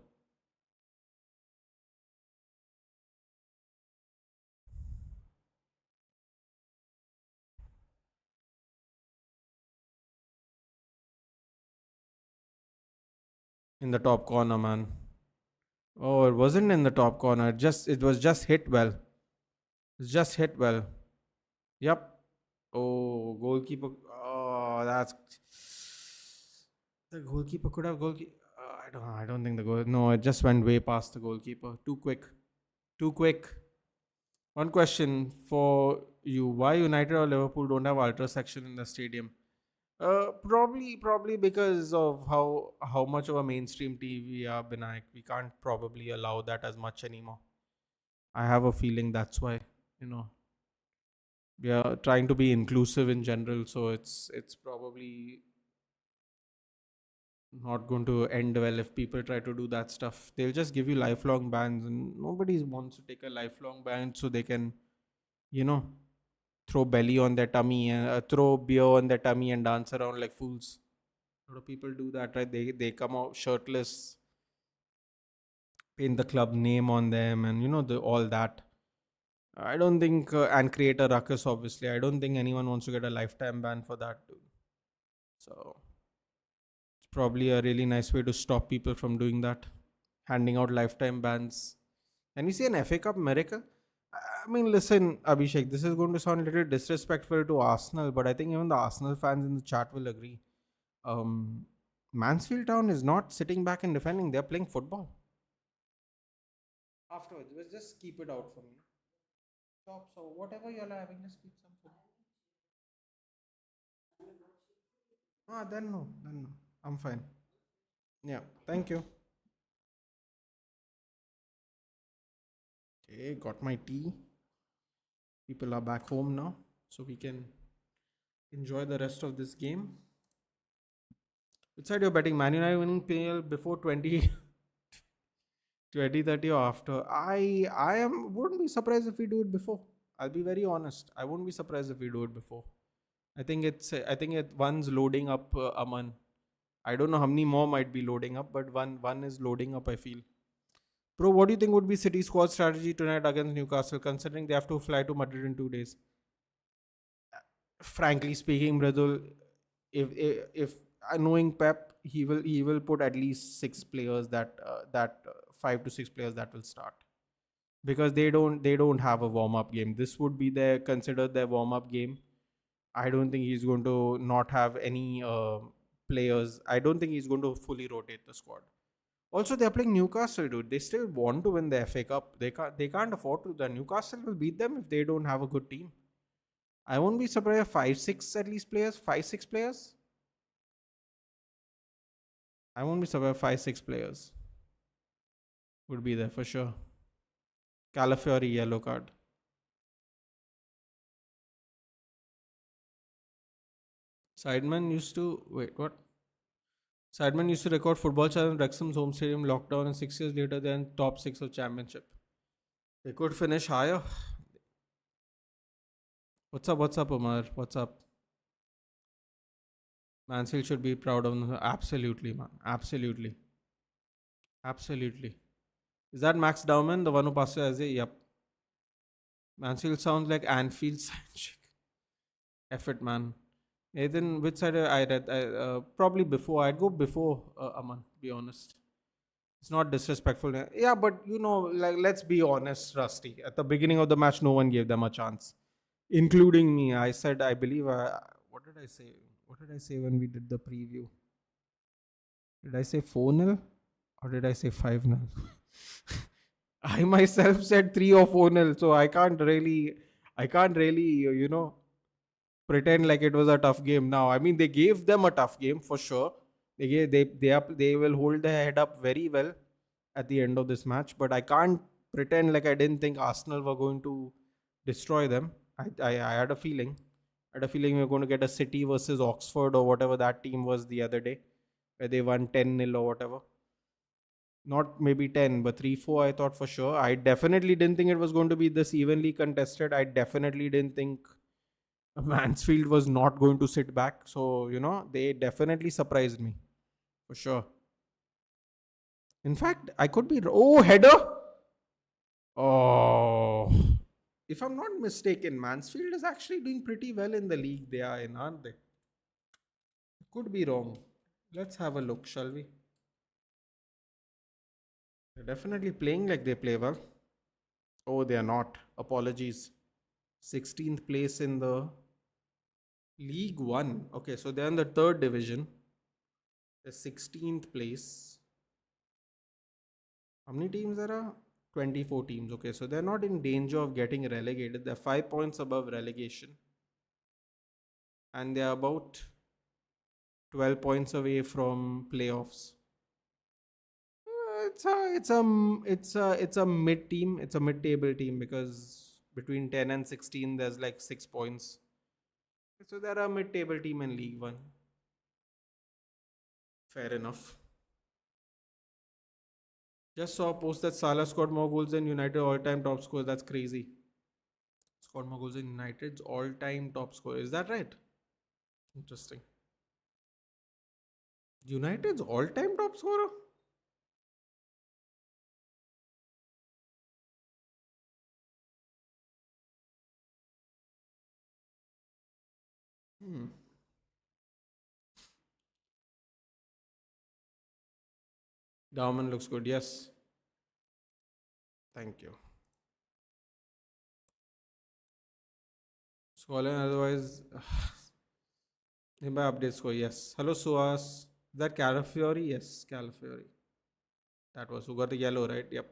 S1: In the top corner, man. Oh, it wasn't in the top corner. It was just hit well. It's just hit well. Yep. Oh, goalkeeper. Oh, that's the goalkeeper could have goalkeeper. I don't think the goal. No, it just went way past the goalkeeper. Too quick. Too quick. One question for you: why United or Liverpool don't have ultra section in the stadium? Probably because of how much of a mainstream TV are Binayak. We can't probably allow that as much anymore. I have a feeling that's why. You know, we are trying to be inclusive in general, so it's probably not going to end well if people try to do that stuff. They'll just give you lifelong bans, and nobody wants to take a lifelong ban so they can, you know, throw belly on their tummy and throw beer on their tummy and dance around like fools. A lot of people do that, right? They come out shirtless, paint the club name on them, and all that. I don't think and create a ruckus. Obviously, I don't think anyone wants to get a lifetime ban for that, dude. So it's probably a really nice way to stop people from doing that, handing out lifetime bans. Can you see an FA Cup miracle? I mean, listen, Abhishek, this is going to sound a little disrespectful to Arsenal, but I think even the Arsenal fans in the chat will agree. Um, Mansfield Town is not sitting back and defending; they're playing football. Afterwards, let's just keep it out for me. Stop. So whatever you're having, just keep some food. Ah, then no, then no. I'm fine. Yeah, thank you. Okay, got my tea. People are back home now, so we can enjoy the rest of this game. Which side you're betting? Man United winning PL before 2030 or after? I wouldn't be surprised if we do it before. I'll be very honest. I wouldn't be surprised if we do it before. I think one's loading up, Aman. I don't know how many more might be loading up, but one is loading up, I feel. Bro, what do you think would be City squad strategy tonight against Newcastle, considering they have to fly to Madrid in 2 days? Frankly speaking, Bradul, if knowing Pep, he will put at least 6 players that 5 to 6 players that will start, because they don't have a warm up game. This would be their considered their warm up game. I don't think he's going to not have any players. I don't think he's going to fully rotate the squad. Also, they're playing Newcastle, dude. They still want to win the FA Cup. They can't afford to. The Newcastle will beat them if they don't have a good team. I won't be surprised if 5, 6 at least players, 5, 6 players. I won't be surprised if 5, 6 players would be there for sure. Calafiori yellow card. Sideman used to wait. What? Sideman used to record football challenge Wrexham's home stadium lockdown, and 6 years later, then top 6 of championship. They could finish higher. What's up? What's up, Umar? What's up? Mansfield should be proud of them. Absolutely, man. Absolutely. Absolutely. Is that Max Dowman, the one who passed as a? Yep. Mansfield sounds like Anfield centric. Effort, man. Nathan, which side I read? Probably before. I'd go before Aman, be honest. It's not disrespectful. Yeah, but like, let's be honest, Rusty. At the beginning of the match, no one gave them a chance, including me. I said, I believe, what did I say? What did I say when we did the preview? Did I say 4-0 or did I say 5-0? I myself said 3 or 4-0, so I can't really, pretend like it was a tough game now. I mean, they gave them a tough game for sure. They will hold their head up very well at the end of this match, but I can't pretend like I didn't think Arsenal were going to destroy them. I had a feeling. I had a feeling we were going to get a City versus Oxford or whatever that team was the other day, where they won 10-0 or whatever. Not maybe 10, but 3 4, I thought for sure. I definitely didn't think it was going to be this evenly contested. I definitely didn't think Mansfield was not going to sit back. So, they definitely surprised me for sure. In fact, I could be. Oh, header! Oh. If I'm not mistaken, Mansfield is actually doing pretty well in the league they are in, aren't they? Could be wrong. Let's have a look, shall we? They're definitely playing like they play well. Oh, they are not. Apologies. 16th place in the League One. Okay, so they're in the third division. The 16th place. How many teams there are? 24 teams. Okay, so they're not in danger of getting relegated. They're 5 points above relegation. And they're about 12 points away from playoffs. It's a mid team. It's a mid-table team, because between 10 and 16 there's like 6 points. So they're a mid-table team in League One. Fair enough. Just saw a post that Salah scored more goals than United all-time top scorer. That's crazy. Scored more goals than United's all-time top scorer. Is that right? Interesting. United's all-time top scorer? Hmm. Dauman looks good. Yes. Thank you. Scrolling otherwise. Nearby updates go. Yes. Hello, Suas. Is that Calafiori? Yes, Calafiori. That was who got the yellow, right? Yep.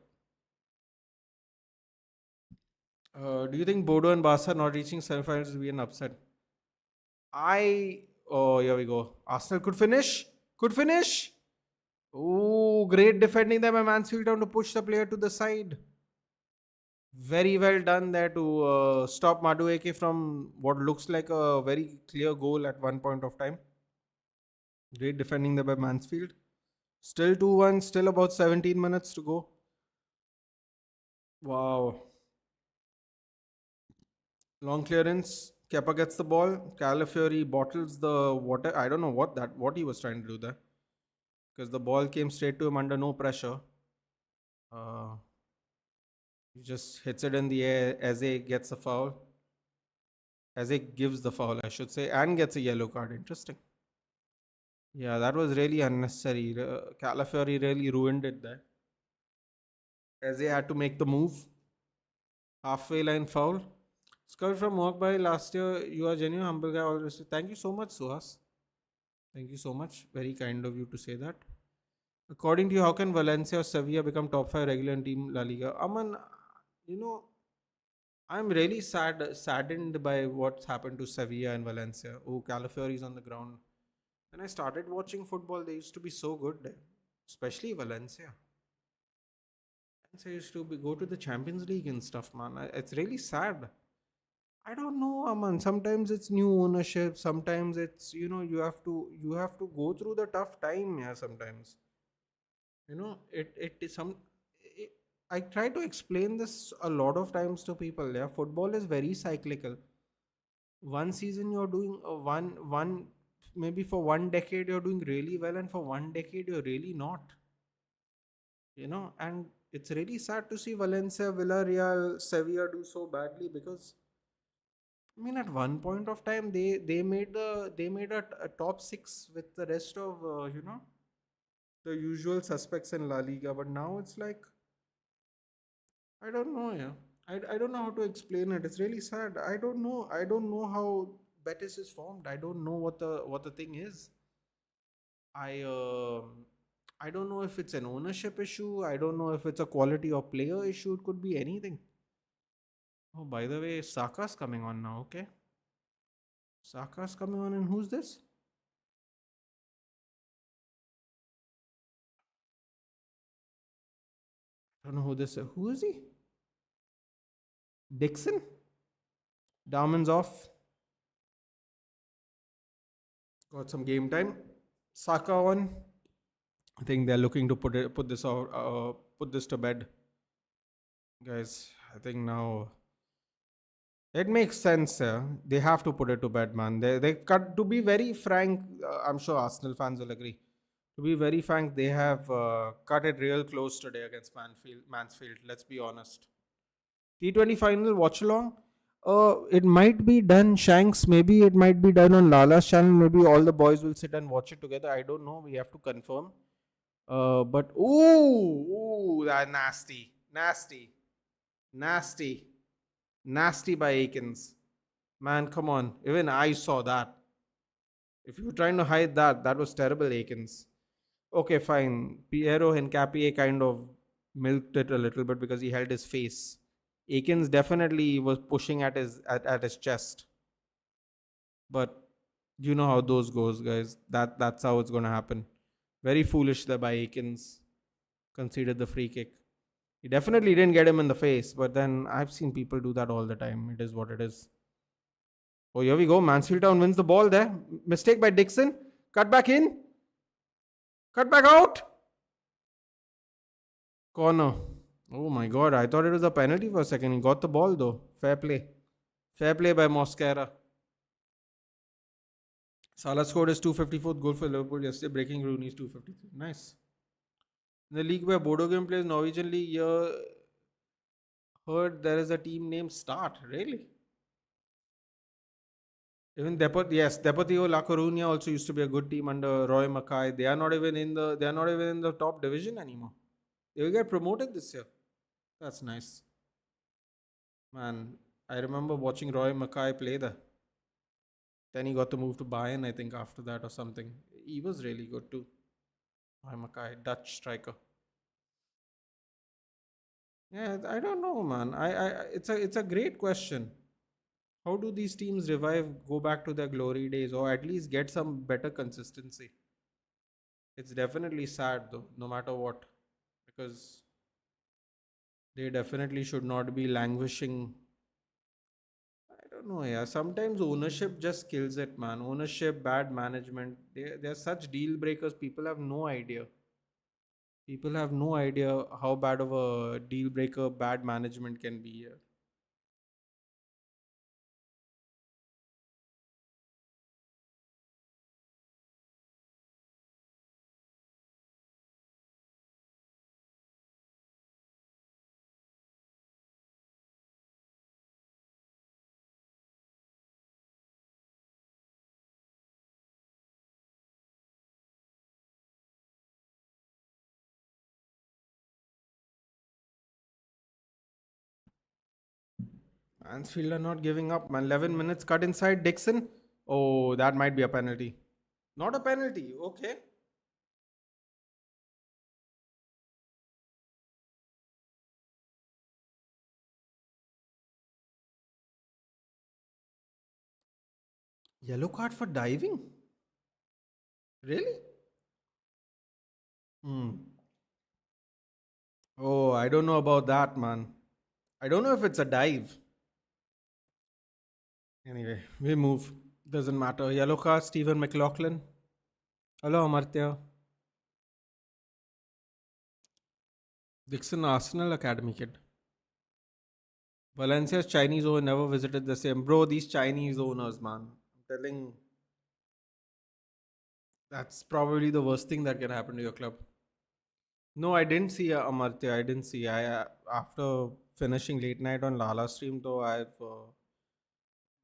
S1: Do you think Bodo and Barca not reaching semifinals will be an upset? Oh, here we go. Arsenal could finish. Could finish. Oh, great defending there by Mansfield down to push the player to the side. Very well done there to stop Madueke from what looks like a very clear goal at one point of time. Great defending there by Mansfield. Still 2-1, still about 17 minutes to go. Wow. Long clearance. Kepa gets the ball. Calafiori bottles the water. I don't know what he was trying to do there. Because the ball came straight to him under no pressure. He just hits it in the air. Eze gets a foul. Eze gives the foul, I should say, and gets a yellow card. Interesting. Yeah, that was really unnecessary. Calafiori really ruined it there. Eze had to make the move. Halfway line foul. Scout from Mogbai last year. You are genuine humble guy. Always. Thank you so much, Suhas. Thank you so much. Very kind of you to say that. According to you, how can Valencia or Sevilla become top 5 regular team La Liga? Aman, you know, I'm really saddened by what's happened to Sevilla and Valencia. Oh, Calafiori is on the ground. When I started watching football, they used to be so good there, especially Valencia. Valencia used to go to the Champions League and stuff, man. It's really sad. I don't know, Aman. Sometimes it's new ownership. Sometimes it's you have to go through the tough time. Yeah, sometimes it is some. I try to explain this a lot of times to people. Yeah, football is very cyclical. One season you're doing one maybe for one decade you're doing really well, and for one decade you're really not. And it's really sad to see Valencia, Villarreal, Sevilla do so badly because I mean at one point of time they made a top six with the rest of the usual suspects in La Liga, but now it's like I don't know, yeah. I don't know how to explain it. It's really sad. I don't know. I don't know how Betis is formed. I don't know what the thing is. I I don't know if it's an ownership issue. I don't know if it's a quality of player issue. It could be anything. Oh, by the way, Saka's coming on now. Okay, Saka's coming on, and who's this? I don't know who this is. Who is he? Dixon. Darman's off. Got some game time. Saka on. I think they're looking to put this out, put this to bed, guys. I think now it makes sense. They have to put it to bed, man. They cut. To be very frank, I'm sure Arsenal fans will agree. To be very frank, they have cut it real close today against Mansfield. Let's be honest. T20 final watch along. It might be done, Shanks. Maybe it might be done on Lala's channel. Maybe all the boys will sit and watch it together. I don't know. We have to confirm. But that nasty by Akins. Man, come on. Even I saw that. If you were trying to hide that was terrible, Akins. Okay, fine. Piero Hincapié kind of milked it a little bit because he held his face. Akins definitely was pushing at his chest. But you know how those goes, guys. That's how it's gonna happen. Very foolish there by Akins. Conceded the free kick. He definitely didn't get him in the face, but then I've seen people do that all the time. It is what it is. Oh, here we go. Mansfield Town wins the ball there. Mistake by Dixon. Cut back in. Cut back out. Corner. Oh my god. I thought it was a penalty for a second. He got the ball though. Fair play. Fair play by Mosquera. Salah scored his 254th goal for Liverpool yesterday, breaking Rooney's 253. Nice. In the league where Bodo Game plays Norwegian League, heard there is a team named Start. Really? Even Deportivo La Coruña also used to be a good team under Roy Mackay. They are not even in the top division anymore. They will get promoted this year. That's nice. Man, I remember watching Roy Mackay play there. Then he got to move to Bayern, I think, after that or something. He was really good too. Roy Mackay, Dutch striker. Yeah, I don't know, man. It's a great question. How do these teams revive, go back to their glory days, or at least get some better consistency? It's definitely sad though, no matter what, because they definitely should not be languishing. I don't know, yeah. Sometimes ownership just kills it, man. Ownership, bad management. They're such deal breakers. People have no idea. People have no idea how bad of a deal breaker bad management can be here. Mansfield are not giving up, man. 11 minutes cut inside Dixon. Oh, that might be a penalty. Not a penalty. Okay. Yellow card for diving? Really? Hmm. Oh, I don't know about that, man. I don't know if it's a dive. Anyway, we move. Doesn't matter. Yellow card, Stephen McLaughlin. Hello, Amartya. Dixon Arsenal Academy kid. Valencia's Chinese owner never visited the same. Bro, these Chinese owners, man. I'm telling, that's probably the worst thing that can happen to your club. No, I didn't see Amartya. I didn't see. After finishing late night on Lala stream, though, I've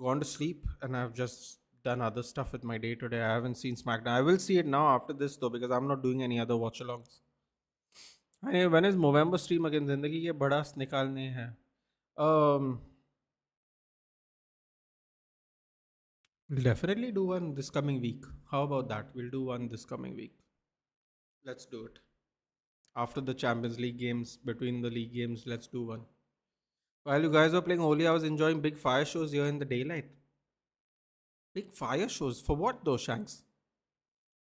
S1: gone to sleep and I've just done other stuff with my day today. I haven't seen SmackDown. I will see it now after this though because I'm not doing any other watch alongs. When is November stream again? जिंदगी के बड़ास निकालने हैं. Um, we'll definitely do one this coming week. How about that? We'll do one this coming week. Let's do it. After the Champions League games, between the league games, let's do one. While you guys were playing Oli, I was enjoying big fire shows here in the daylight. Big fire shows? For what though, Shanks?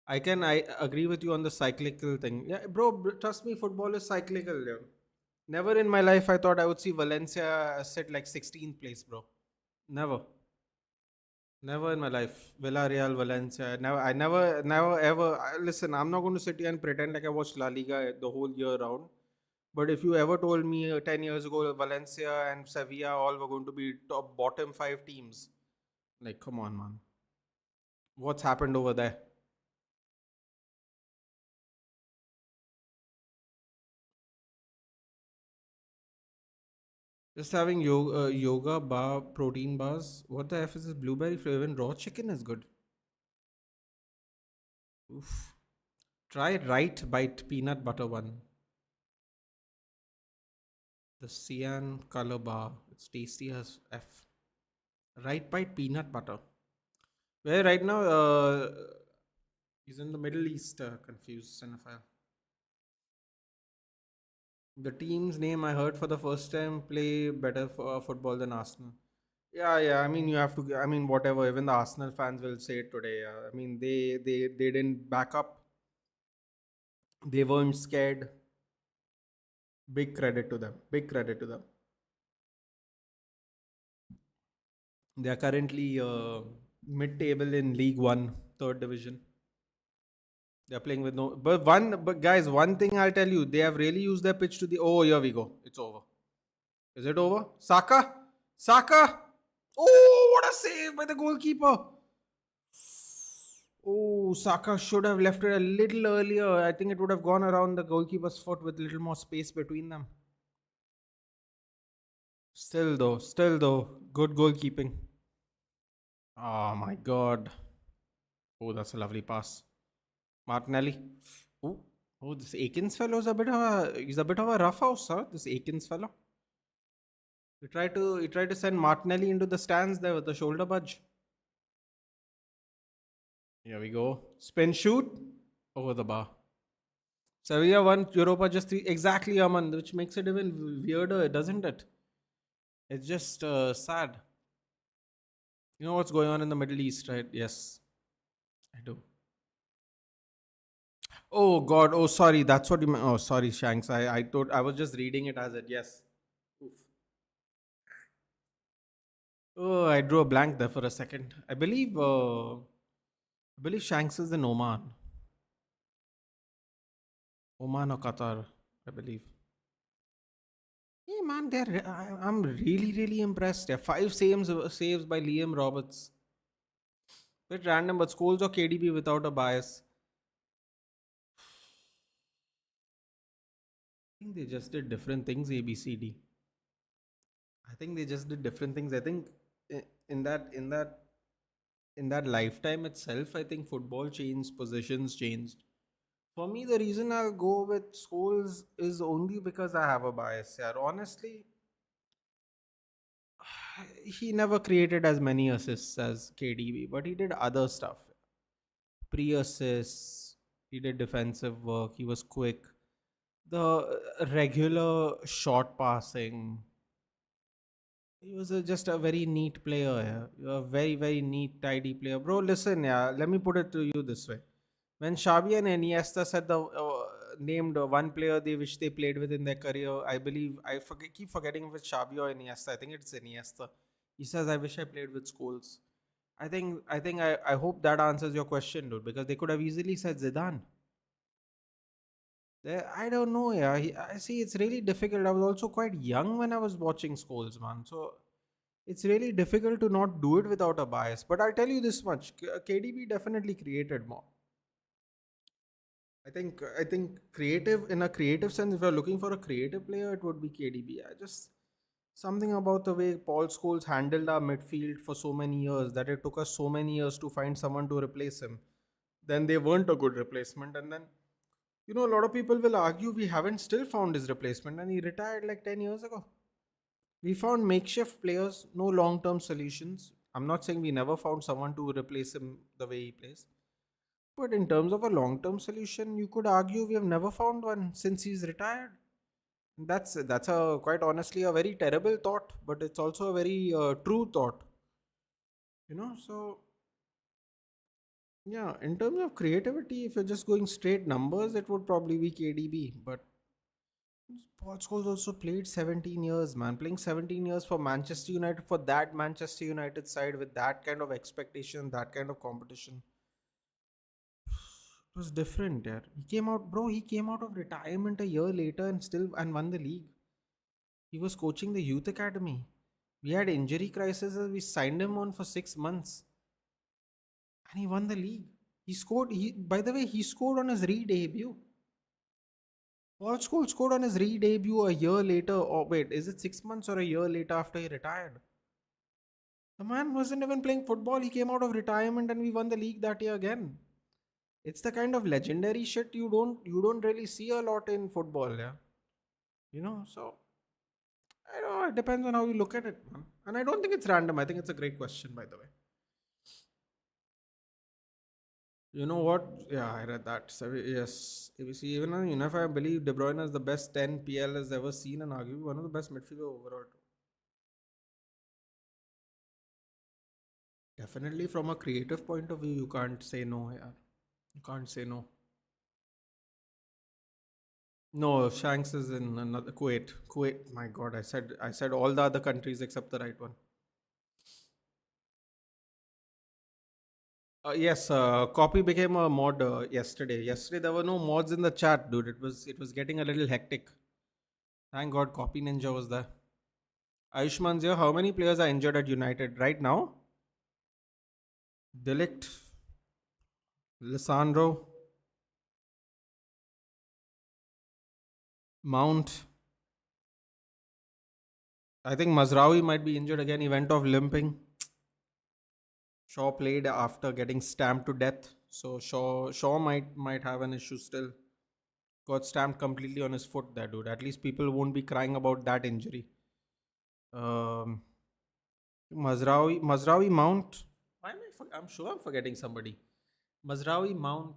S1: I agree with you on the cyclical thing. Yeah, bro, trust me, football is cyclical. Yeah. Never in my life I thought I would see Valencia sit like 16th place, bro. Never. Never in my life. Villarreal, Valencia. Never ever. Listen, I'm not going to sit here and pretend like I watched La Liga the whole year round. But if you ever told me 10 years ago Valencia and Sevilla all were going to be top bottom five teams, like, come on, man. What's happened over there? Just having yoga bar protein bars. What the F is this blueberry flavor? Even raw chicken is good. Oof. Try right bite peanut butter one. The cyan color bar. It's tasty as F. Right bite peanut butter. Where right now he's in the Middle East. Confused cinephile. The team's name I heard for the first time play better for football than Arsenal. Yeah, yeah. I mean, you have to. I mean, whatever. Even the Arsenal fans will say it today. I mean, they didn't back up. They weren't scared. Big credit to them. Big credit to them. They are currently mid-table in League One, third division. They are playing with no. But guys, one thing I'll tell you, they have really used their pitch to the. Oh, here we go. It's over. Is it over? Saka, Saka. Oh, what a save by the goalkeeper. Oh, Saka should have left it a little earlier. I think it would have gone around the goalkeeper's foot with a little more space between them. Still though, good goalkeeping. Oh my god. Oh, that's a lovely pass. Martinelli. Oh. Oh, this Akins fellow is a bit of a rough house, huh? This Akins fellow. He tried to send Martinelli into the stands there with the shoulder budge. Here we go. Spin shoot over the bar. Sevilla won Europa just exactly, Aman, which makes it even weirder, doesn't it? It's just sad. You know what's going on in the Middle East, right? Yes, I do. Oh God. Oh, sorry. That's what you meant. Oh, sorry, Shanks. I thought I was just reading it as it. Yes. Oof. Oh, I drew a blank there for a second. I believe Shanks is in Oman. Oman or Qatar, I believe. Hey man, I'm really, really impressed. Yeah, five saves by Liam Roberts. Bit random, but Scholes or KDB without a bias. I think they just did different things. A, B, C, D. I think they just did different things. I think in that lifetime itself, I think football changed, positions changed. For me, the reason I'll go with Scholes is only because I have a bias. Yeah, honestly, he never created as many assists as KDB, but he did other stuff. Pre-assists, he did defensive work, he was quick. The regular short passing, he was just a very neat player. Yeah. A very, very neat, tidy player. Bro, listen, yeah, let me put it to you this way. When Xavi and Iniesta said the named one player they wish they played with in their career, I believe keep forgetting if it's Xavi or Iniesta. I think it's Iniesta. He says, "I wish I played with Scholes." I hope that answers your question, dude. Because they could have easily said Zidane. I don't know, yeah. I see. It's really difficult. I was also quite young when I was watching Scholes, man. So it's really difficult to not do it without a bias. But I'll tell you this much: KDB definitely created more. I think creative in a creative sense, if you're looking for a creative player, it would be KDB. I just something about the way Paul Scholes handled our midfield for so many years that it took us so many years to find someone to replace him. Then they weren't a good replacement, and then a lot of people will argue we haven't still found his replacement, and he retired like 10 years ago. We found makeshift players, no long-term solutions. I'm not saying we never found someone to replace him the way he plays. But in terms of a long term solution, you could argue we have never found one since he's retired. That's a quite honestly a very terrible thought, but it's also a very true thought. So yeah, in terms of creativity, if you're just going straight numbers, it would probably be KDB. But Paul Scholes also played 17 years, man. Playing 17 years for Manchester United, for that Manchester United side with that kind of expectation, that kind of competition. It was different, yeah. He came out of retirement a year later and won the league. He was coaching the youth academy. We had injury crisis. We signed him on for 6 months, and he won the league. He scored. By the way, he scored on his re-debut. Paul Scholes scored on his re-debut a year later. Or wait, is it 6 months or a year later after he retired? The man wasn't even playing football. He came out of retirement, and we won the league that year again. It's the kind of legendary shit you don't really see a lot in football, yeah. So I don't know, it depends on how you look at it, man. And I don't think it's random. I think it's a great question, by the way. You know what? Yeah, I read that. So, yes, ABC, even on Unify, I believe De Bruyne is the best 10 PL has ever seen and arguably one of the best midfielder overall. Definitely from a creative point of view, you can't say no, yeah. You can't say no. No, Shanks is in another Kuwait. Kuwait, my God, I said all the other countries except the right one. Yes, copy became a mod yesterday. Yesterday there were no mods in the chat, dude. It was getting a little hectic. Thank God, copy ninja was there. Ayushman's here. How many players are injured at United right now? Deligt, Lissandro, Mount. I think Mazraoui might be injured again. He went off limping. Shaw played after getting stamped to death, so Shaw might have an issue still. Got stamped completely on his foot there, dude. At least people won't be crying about that injury. Um, Mazraoui Mount. Why am I'm sure I'm forgetting somebody. Mazraoui Mount,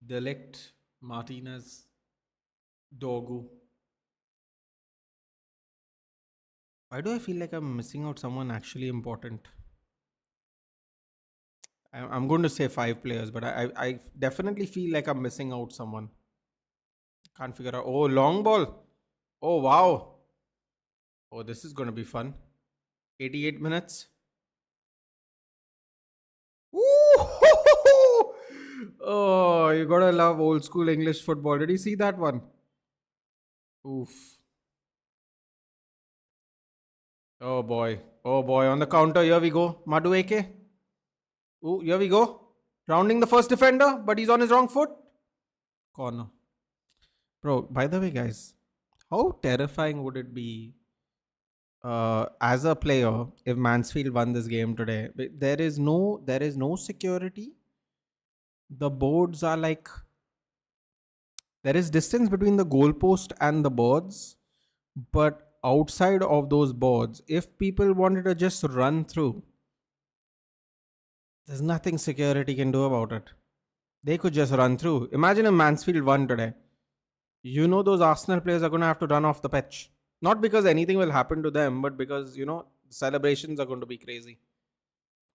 S1: Delict, Martinez, Dogu. Why do I feel like I'm missing out someone actually important? I'm going to say 5 players, but I definitely feel like I'm missing out someone. Can't figure out. Oh, long ball. Oh, wow. Oh, this is going to be fun. 88 minutes. Ooh! Oh, you gotta love old school English football. Did you see that one? Oof. Oh boy. Oh boy. On the counter, here we go. Madueke. Oh, here we go. Rounding the first defender, but he's on his wrong foot. Corner. Bro, by the way, guys, how terrifying would it be as a player if Mansfield won this game today? There is no security. The boards are like there is distance between the goalpost and the boards, but outside of those boards, if people wanted to just run through, there's nothing security can do about it. They could just run through. Imagine if Mansfield won today. You know those Arsenal players are going to have to run off the pitch. Not because anything will happen to them, but because, celebrations are going to be crazy.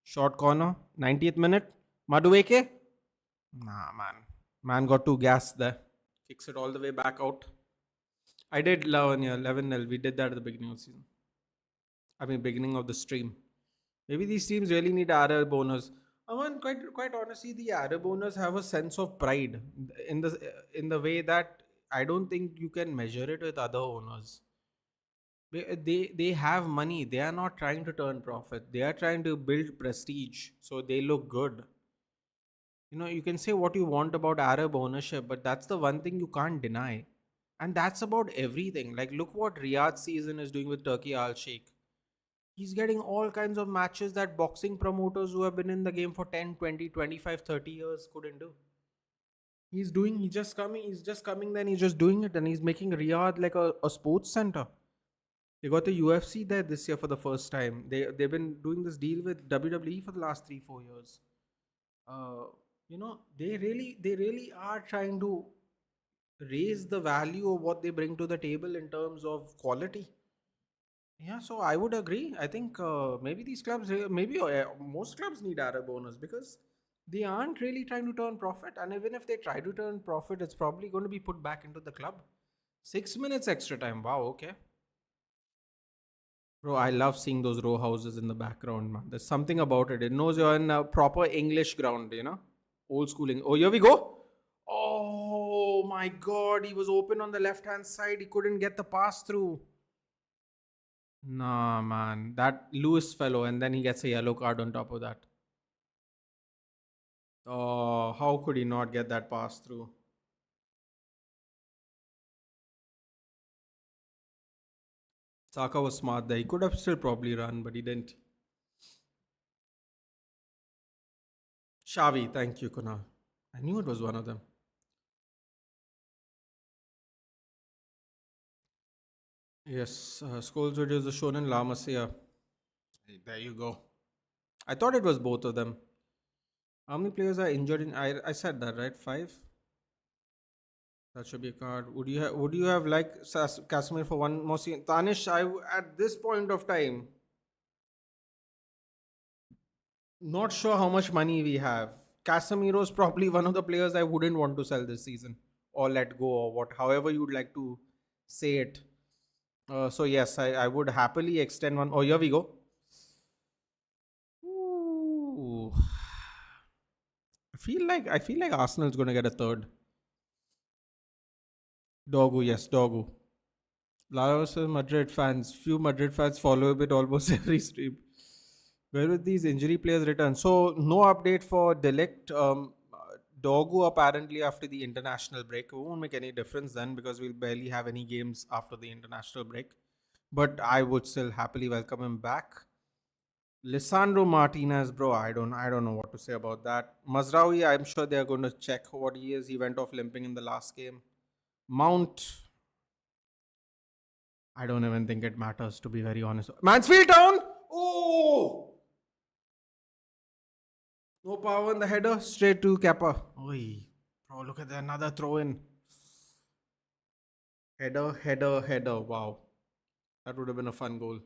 S1: Short corner, 90th minute. Madueke? Nah, man. Man got too gassed there. Kicks it all the way back out. I did 11-0. We did that at the beginning of the season. Beginning of the stream. Maybe these teams really need Arab owners. Quite honestly, the Arab owners have a sense of pride in the way that I don't think you can measure it with other owners. They have money. They are not trying to turn profit. They are trying to build prestige, so they look good. You can say what you want about Arab ownership, but that's the one thing you can't deny. And that's about everything. Like, look what Riyadh season is doing with Turkey Al Sheikh. He's getting all kinds of matches that boxing promoters who have been in the game for 10, 20, 25, 30 years couldn't do. He's just coming, then he's just doing it, and he's making Riyadh like a sports center. They got the UFC there this year for the first time. They've been doing this deal with WWE for the last 3-4 years. They really are trying to raise the value of what they bring to the table in terms of quality. Yeah, so I would agree. I think maybe these clubs, maybe most clubs need Arab owners because they aren't really trying to turn profit. And even if they try to turn profit, it's probably going to be put back into the club. 6 minutes extra time. Wow, okay. Bro, I love seeing those row houses in the background, man. There's something about it. It knows you're in a proper English ground. Old schooling. Oh, here we go. Oh my God. He was open on the left hand side. He couldn't get the pass through. Nah, man. That Lewis fellow, and then he gets a yellow card on top of that. Oh, how could he not get that pass through? Saka was smart there. He could have still probably run, but he didn't. Xavi, thank you, Kunal. I knew it was one of them. Yes, Scholes videos are shown in La Masia. There you go. I thought it was both of them. How many players are injured in? I said that right. 5. That should be a card. Would you have like Casemiro for one more season? Tanish, at this point of time, not sure how much money we have. Casemiro is probably one of the players I wouldn't want to sell this season or let go or however you'd like to say it. So yes, I would happily extend one. Oh, here we go. Ooh. I feel like Arsenal's going to get a third. Dogu, yes, Dogu. Laos Madrid fans. Few Madrid fans follow it almost every stream. Where will these injury players return? So no update for Delict. Dogu apparently after the international break. It won't make any difference then because we'll barely have any games after the international break. But I would still happily welcome him back. Lisandro Martinez, bro, I don't know what to say about that. Mazraoui, I'm sure they're going to check what he is. He went off limping in the last game. Mount, I don't even think it matters, to be very honest. Mansfield Town! Oh! No power in the header, straight to Kappa. Oi. Bro, look at that, another throw in. Header. Wow. That would have been a fun goal.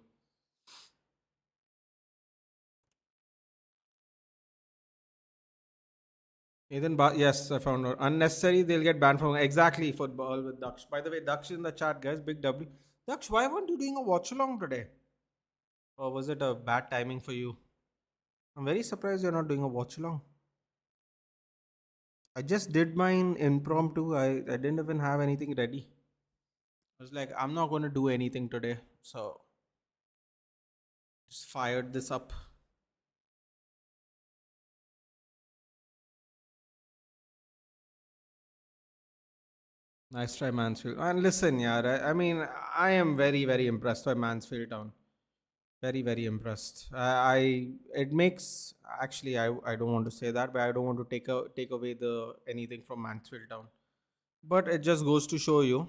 S1: Yes, I found out. Unnecessary, they'll get banned from exactly football with Daksh. By the way, Daksh in the chat, guys. Big W. Daksh, why weren't you doing a watch along today? Or was it a bad timing for you? I'm very surprised you're not doing a watch along. I just did mine impromptu. I didn't even have anything ready. I was like, I'm not going to do anything today. So just fired this up. Nice try, Mansfield. And listen, yeah, I mean, I am very, very impressed by Mansfield Town. Very, very impressed. It makes actually I don't want to say that, but I don't want to take away the anything from Mansfield Town. But it just goes to show you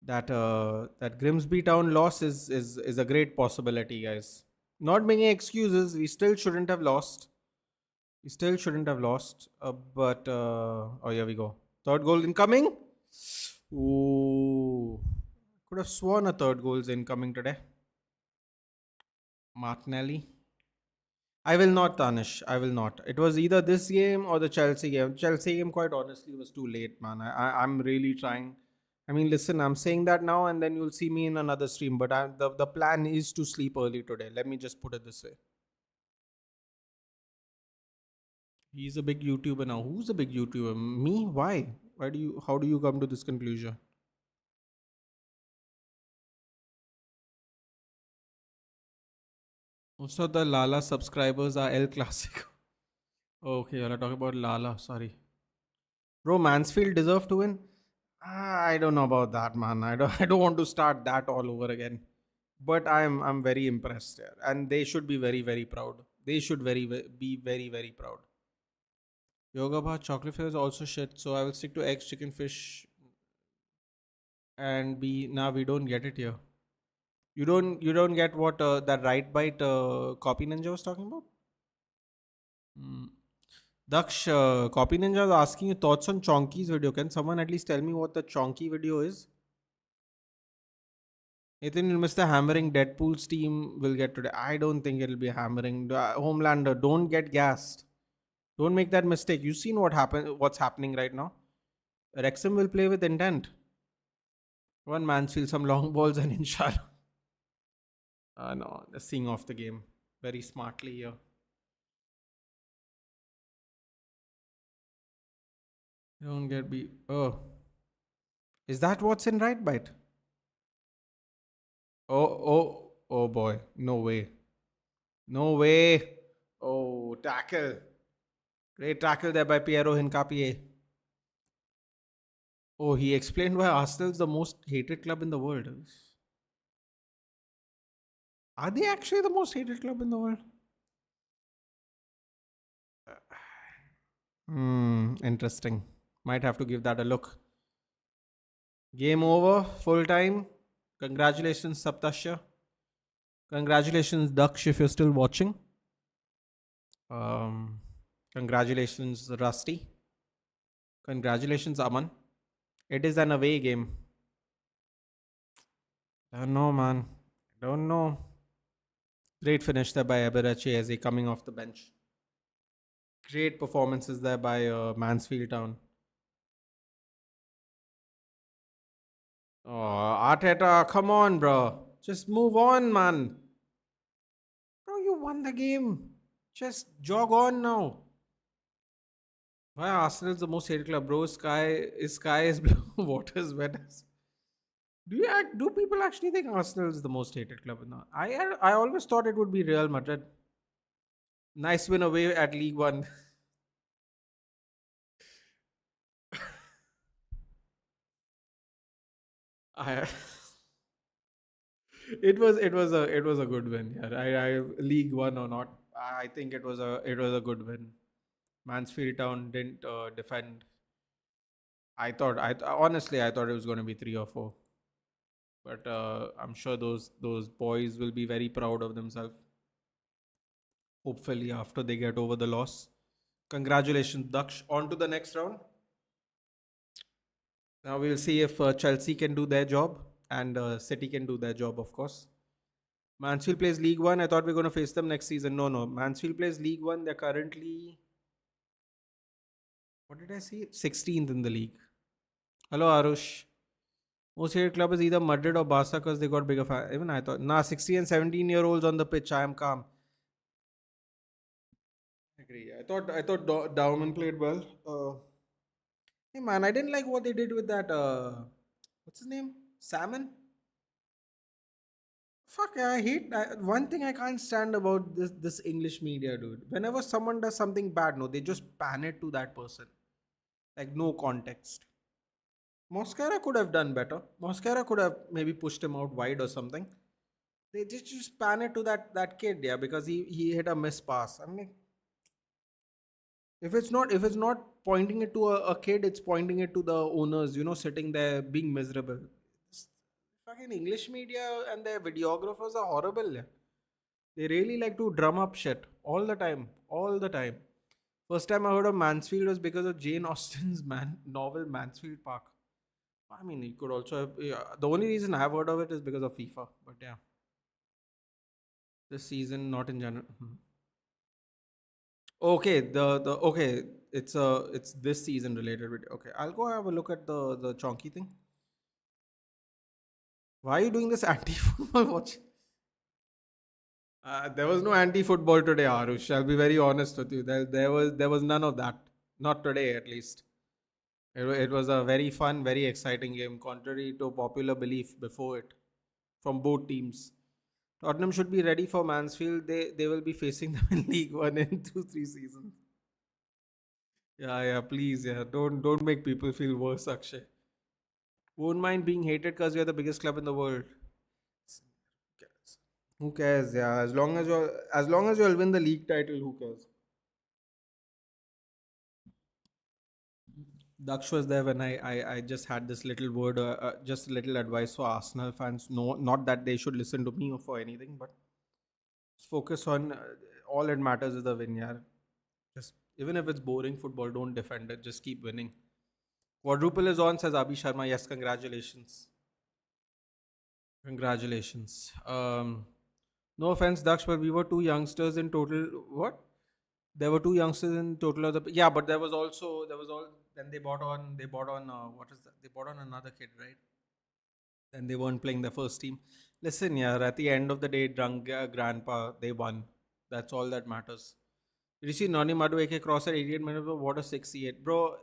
S1: that that Grimsby Town loss is a great possibility, guys. Not making excuses, we still shouldn't have lost. We still shouldn't have lost. But oh, here we go. Third goal incoming. Ooh, could have sworn a third goal's incoming today. Martinelli. I will not tarnish. I will not. It was either this game or the Chelsea game. Chelsea game, quite honestly, was too late, man. I'm really trying. I mean, listen, I'm saying that now, and then you'll see me in another stream. But the plan is to sleep early today. Let me just put it this way. He's a big YouTuber now. Who's a big YouTuber? Me? Why? Why do you? How do you come to this conclusion? Most of the Lala subscribers are El Clasico. Okay, you're talking about Lala. Sorry. Bro, Mansfield deserve to win. I don't know about that, man. I don't want to start that all over again. But I'm very impressed here, and they should be very very proud. They should be very very proud. Yoga bar chocolate flavor is also shit. So I will stick to eggs, chicken, fish, and be. Now we don't get it here. You don't get what that right bite copy ninja was talking about. Hmm. Daksh, Copy Ninja is asking you thoughts on Chonky's video. Can someone at least tell me what the Chonky video is? Ethan, you'll miss the hammering Deadpool's team will get today. I don't think it'll be hammering. Homelander, don't get gassed. Don't make that mistake. You've seen what's happening right now. Wrexham will play with intent. One Mansfield, some long balls, and inshallah. No, the seeing off the game very smartly here. Don't get be. Oh, is that what's in right bite? Oh boy. No way. No way. Oh, tackle. Great tackle there by Piero Hincapie. Oh, he explained why Arsenal is the most hated club in the world. Are they actually the most hated club in the world? Interesting. Might have to give that a look. Game over. Full time. Congratulations, Saptasya. Congratulations, Daksh, if you're still watching. Um, Congratulations, Rusty. Congratulations, Aman. It is an away game. Don't know, man. Don't know. Great finish there by Eberache as he coming off the bench. Great performances there by Mansfield Town. Oh, Arteta, come on, bro. Just move on, man. Bro, you won the game. Just jog on now. Why Arsenal is the most hated club, bro? Sky is blue, water is wet. Do people actually think Arsenal is the most hated club in the? I always thought it would be Real Madrid. Nice win away at League One. I it was a good win. Yeah, I League One or not, I think it was a good win. Mansfield Town didn't defend. Honestly I thought it was going to be 3 or 4, but I'm sure those boys will be very proud of themselves. Hopefully after they get over the loss. Congratulations, Daksh. On to the next round. Now we'll see if Chelsea can do their job and City can do their job, of course. Mansfield plays League One. I thought we are going to face them next season. No, no. Mansfield plays League One. They're currently, what did I see? 16th in the league. Hello, Arush. Most hated club is either Madrid or Barca because they got bigger fans. Even I thought, 16 and 17-year-olds on the pitch. I am calm. I agree. I thought Dowman played well. Hey man, I didn't like what they did with that. What's his name? Salmon. Fuck, one thing I can't stand about this English media, dude. Whenever someone does something bad, no, they just pan it to that person, like no context. Mosquera could have done better. Mosquera could have maybe pushed him out wide or something. They just pan it to that kid, yeah, because he hit a miss pass. I'm like, if it's not pointing it to a kid, it's pointing it to the owners, sitting there being miserable. This fucking English media and their videographers are horrible. Yeah. They really like to drum up shit all the time, all the time. First time I heard of Mansfield was because of Jane Austen's novel Mansfield Park. I mean, you could also have, yeah, the only reason I've heard of it is because of FIFA. But yeah, this season, not in general. Okay, the okay, it's this season related video. Okay, I'll go have a look at the chonky thing. Why are you doing this anti-football watch? There was no anti-football today, Arush. I'll be very honest with you. There was none of that. Not today, at least. It was a very fun, very exciting game, contrary to popular belief before it, from both teams. Tottenham should be ready for Mansfield. They will be facing them in League One in 2-3 seasons. Yeah, yeah, please, yeah. Don't make people feel worse, Akshay. Won't mind being hated because you're the biggest club in the world. Who cares? Yeah, as long as you'll win the league title, who cares? Daksh was there when I just had this little word, just a little advice for Arsenal fans. No, not that they should listen to me or for anything, but focus on all it matters is the win. Yeah, just even if it's boring football, don't defend it. Just keep winning. Quadruple is on, says Abhi Sharma. Yes, congratulations. Congratulations. No offense, Daksh, but we were two youngsters in total. What? There were two youngsters in total of the. Yeah, but there was all. Then they bought on. What is that? They bought on another kid, right? Then they weren't playing the first team. Listen, yeah. At the end of the day, drunk grandpa, they won. That's all that matters. Did you see Nani Madueke cross at 88 minutes? What a 68, bro.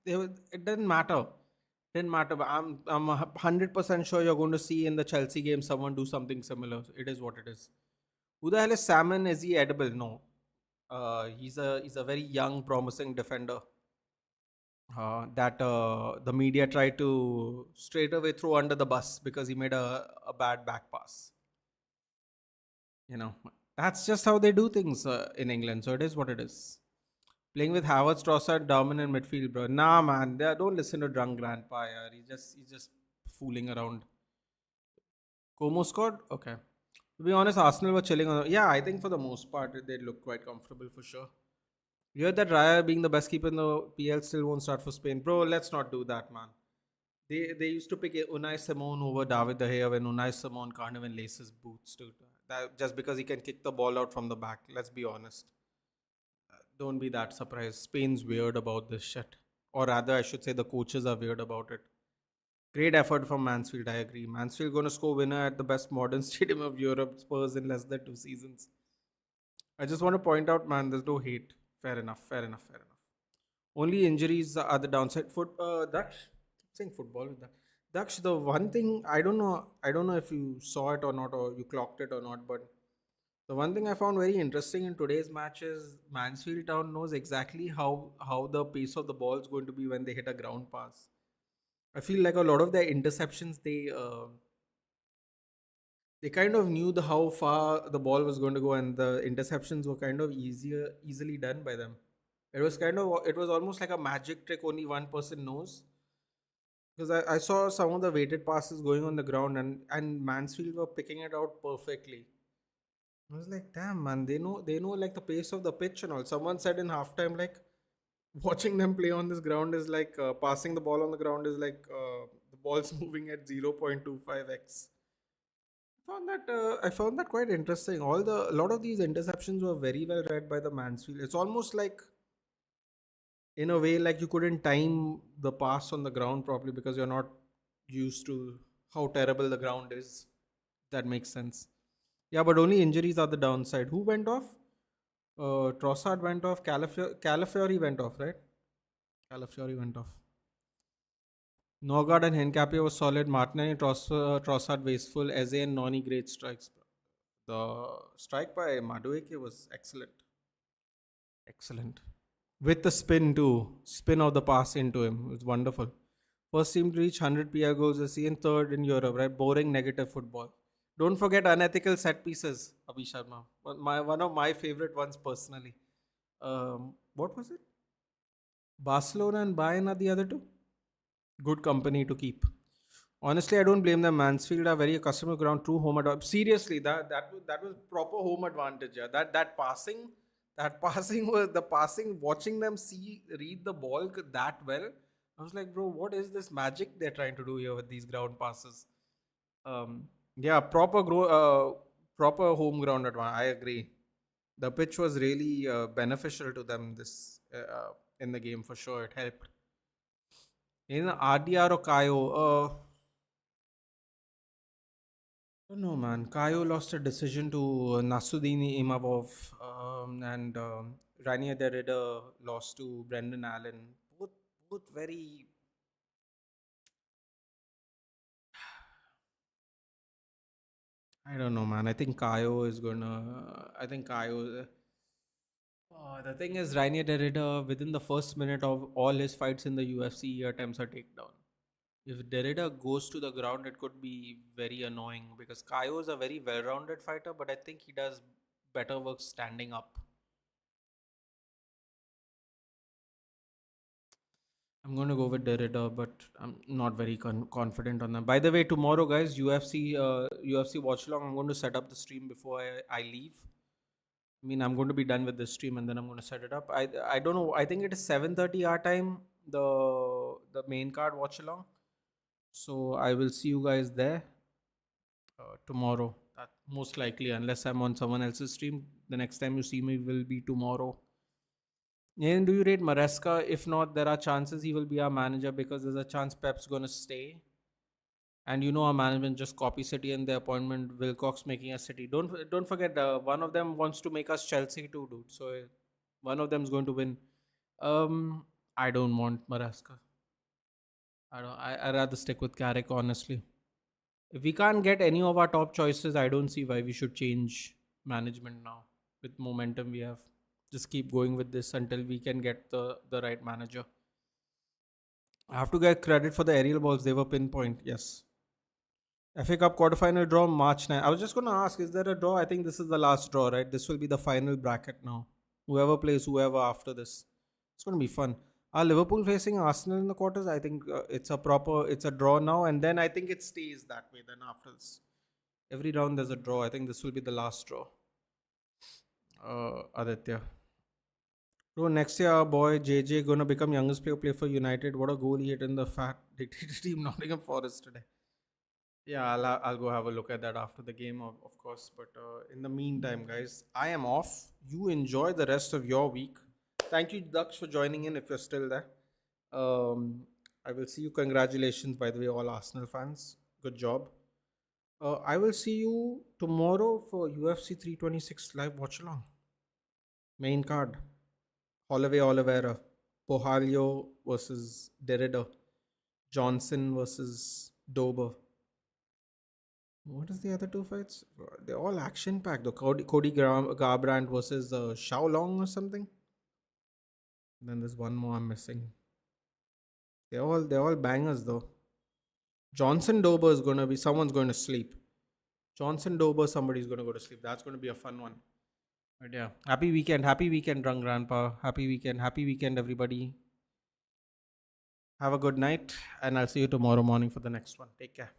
S1: It doesn't matter. Didn't matter. But I'm 100% sure you're going to see in the Chelsea game someone do something similar. It is what it is. Who the hell is Salmon? Is he edible? No. He's a very young, promising defender that the media tried to straight away throw under the bus because he made a bad back pass. You know, that's just how they do things in England. So it is what it is. Playing with Havertz, Trossard, Dauman in midfield, bro. Nah, man, don't listen to drunk grandpa. Yeah. He's just fooling around. Como scored? Okay. To be honest, Arsenal were chilling on. Yeah, I think for the most part they look quite comfortable for sure. You heard that Raya being the best keeper in the PL still won't start for Spain, bro. Let's not do that, man. They used to pick Unai Simon over David De Gea when Unai Simon can't even lace his boots, dude. That just because he can kick the ball out from the back. Let's be honest. Don't be that surprised. Spain's weird about this shit, or rather, I should say the coaches are weird about it. Great effort from Mansfield. I agree. Mansfield going to score winner at the best modern stadium of Europe, Spurs in less than 2 seasons. I just want to point out, man, there's no hate. Fair enough. Fair enough. Fair enough. Only injuries are the downside. Daksh, saying football with that. Daksh, the one thing I don't know if you saw it or not, or you clocked it or not, but the one thing I found very interesting in today's match is Mansfield Town knows exactly how the pace of the ball is going to be when they hit a ground pass. I feel like a lot of their interceptions They kind of knew how far the ball was going to go, and the interceptions were kind of easily done by them. It was almost like a magic trick only one person knows. Because I saw some of the weighted passes going on the ground, and Mansfield were picking it out perfectly. I was like, damn man, they know like the pace of the pitch and all. Someone said in halftime, like watching them play on this ground is like passing the ball on the ground is like the ball's moving at 0.25x. I found that quite interesting. A lot of these interceptions were very well read by the Mansfield. It's almost like in a way like you couldn't time the pass on the ground properly because you're not used to how terrible the ground is. That makes sense. Yeah, but only injuries are the downside. Who went off? Trossard went off. Calafiori went off, right? Calafiori went off. Norgard and Hencapier was solid. Martinelli, Trossard wasteful. Eze and Noni great strikes. The strike by Madueke was excellent. Excellent. With the spin too. Spin of the pass into him. It was wonderful. First team to reach 100 PI goals this season. Third in Europe, right? Boring negative football. Don't forget unethical set pieces, Abhi Sharma. One of my favorite ones personally. What was it? Barcelona and Bayern are the other two. Good company to keep. Honestly, I don't blame them. Mansfield are very accustomed to ground, true home advantage. Seriously, that was proper home advantage. Yeah. That passing was the passing. Watching them read the ball that well, I was like, bro, what is this magic they're trying to do here with these ground passes? Yeah, proper home ground advantage. I agree. The pitch was really beneficial to them this in the game for sure. It helped. In RDR or Kayo, I don't know, man. Kayo lost a decision to Nasruddin Imavov, and Rania Derrida lost to Brendan Allen. Both very. I don't know, man. I think Kayo is gonna. I think Kayo. The thing is, Rainier Derrida, within the first minute of all his fights in the UFC, he attempts a takedown. If Derrida goes to the ground, it could be very annoying because Kayo is a very well rounded fighter, but I think he does better work standing up. I'm going to go with Derrida, but I'm not very confident on that. By the way, tomorrow, guys, UFC watch along. I'm going to set up the stream before I leave. I mean, I'm going to be done with this stream and then I'm going to set it up. I don't know. I think it is 7:30 our time. The main card watch along. So I will see you guys there tomorrow. Most likely, unless I'm on someone else's stream. The next time you see me will be tomorrow. And do you rate Maresca? If not, there are chances he will be our manager because there's a chance Pep's going to stay. And you know our management just copy City and the appointment Wilcox making us City. Don't forget one of them wants to make us Chelsea too, dude. So one of them is going to win. I don't want Maresca. I'd rather stick with Carrick, honestly. If we can't get any of our top choices, I don't see why we should change management now. With momentum we have, just keep going with this until we can get the right manager. I have to get credit for the aerial balls. They were pinpoint. Yes. FA Cup quarterfinal draw March 9. I was just going to ask, is there a draw? I think this is the last draw, right? This will be the final bracket now. Whoever plays whoever after this. It's going to be fun. Are Liverpool facing Arsenal in the quarters? I think it's a draw now, and then I think it stays that way. Then after this, every round there's a draw. I think this will be the last draw. Aditya. Bro, next year our boy JJ gonna become youngest player play for United. What a goal he hit in the fat dictator team Nottingham Forest today. Yeah, I'll go have a look at that after the game, of course. But in the meantime, guys, I am off. You enjoy the rest of your week. Thank you, Daksh, for joining in if you're still there. I will see you. Congratulations, by the way, all Arsenal fans. Good job. I will see you tomorrow for UFC 326 live watch along. Main card Holloway Oliveira, Pohalio versus Derrida, Johnson versus Dober. What is the other two fights? They're all action packed. The Cody Garbrandt versus Xiao Long or something. Then there's one more I'm missing. They're all bangers though. Johnson Dober is gonna be someone's going to sleep. Johnson Dober, somebody's going to go to sleep. That's going to be a fun one. But yeah, happy weekend, drunk grandpa. Happy weekend, everybody. Have a good night, and I'll see you tomorrow morning for the next one. Take care.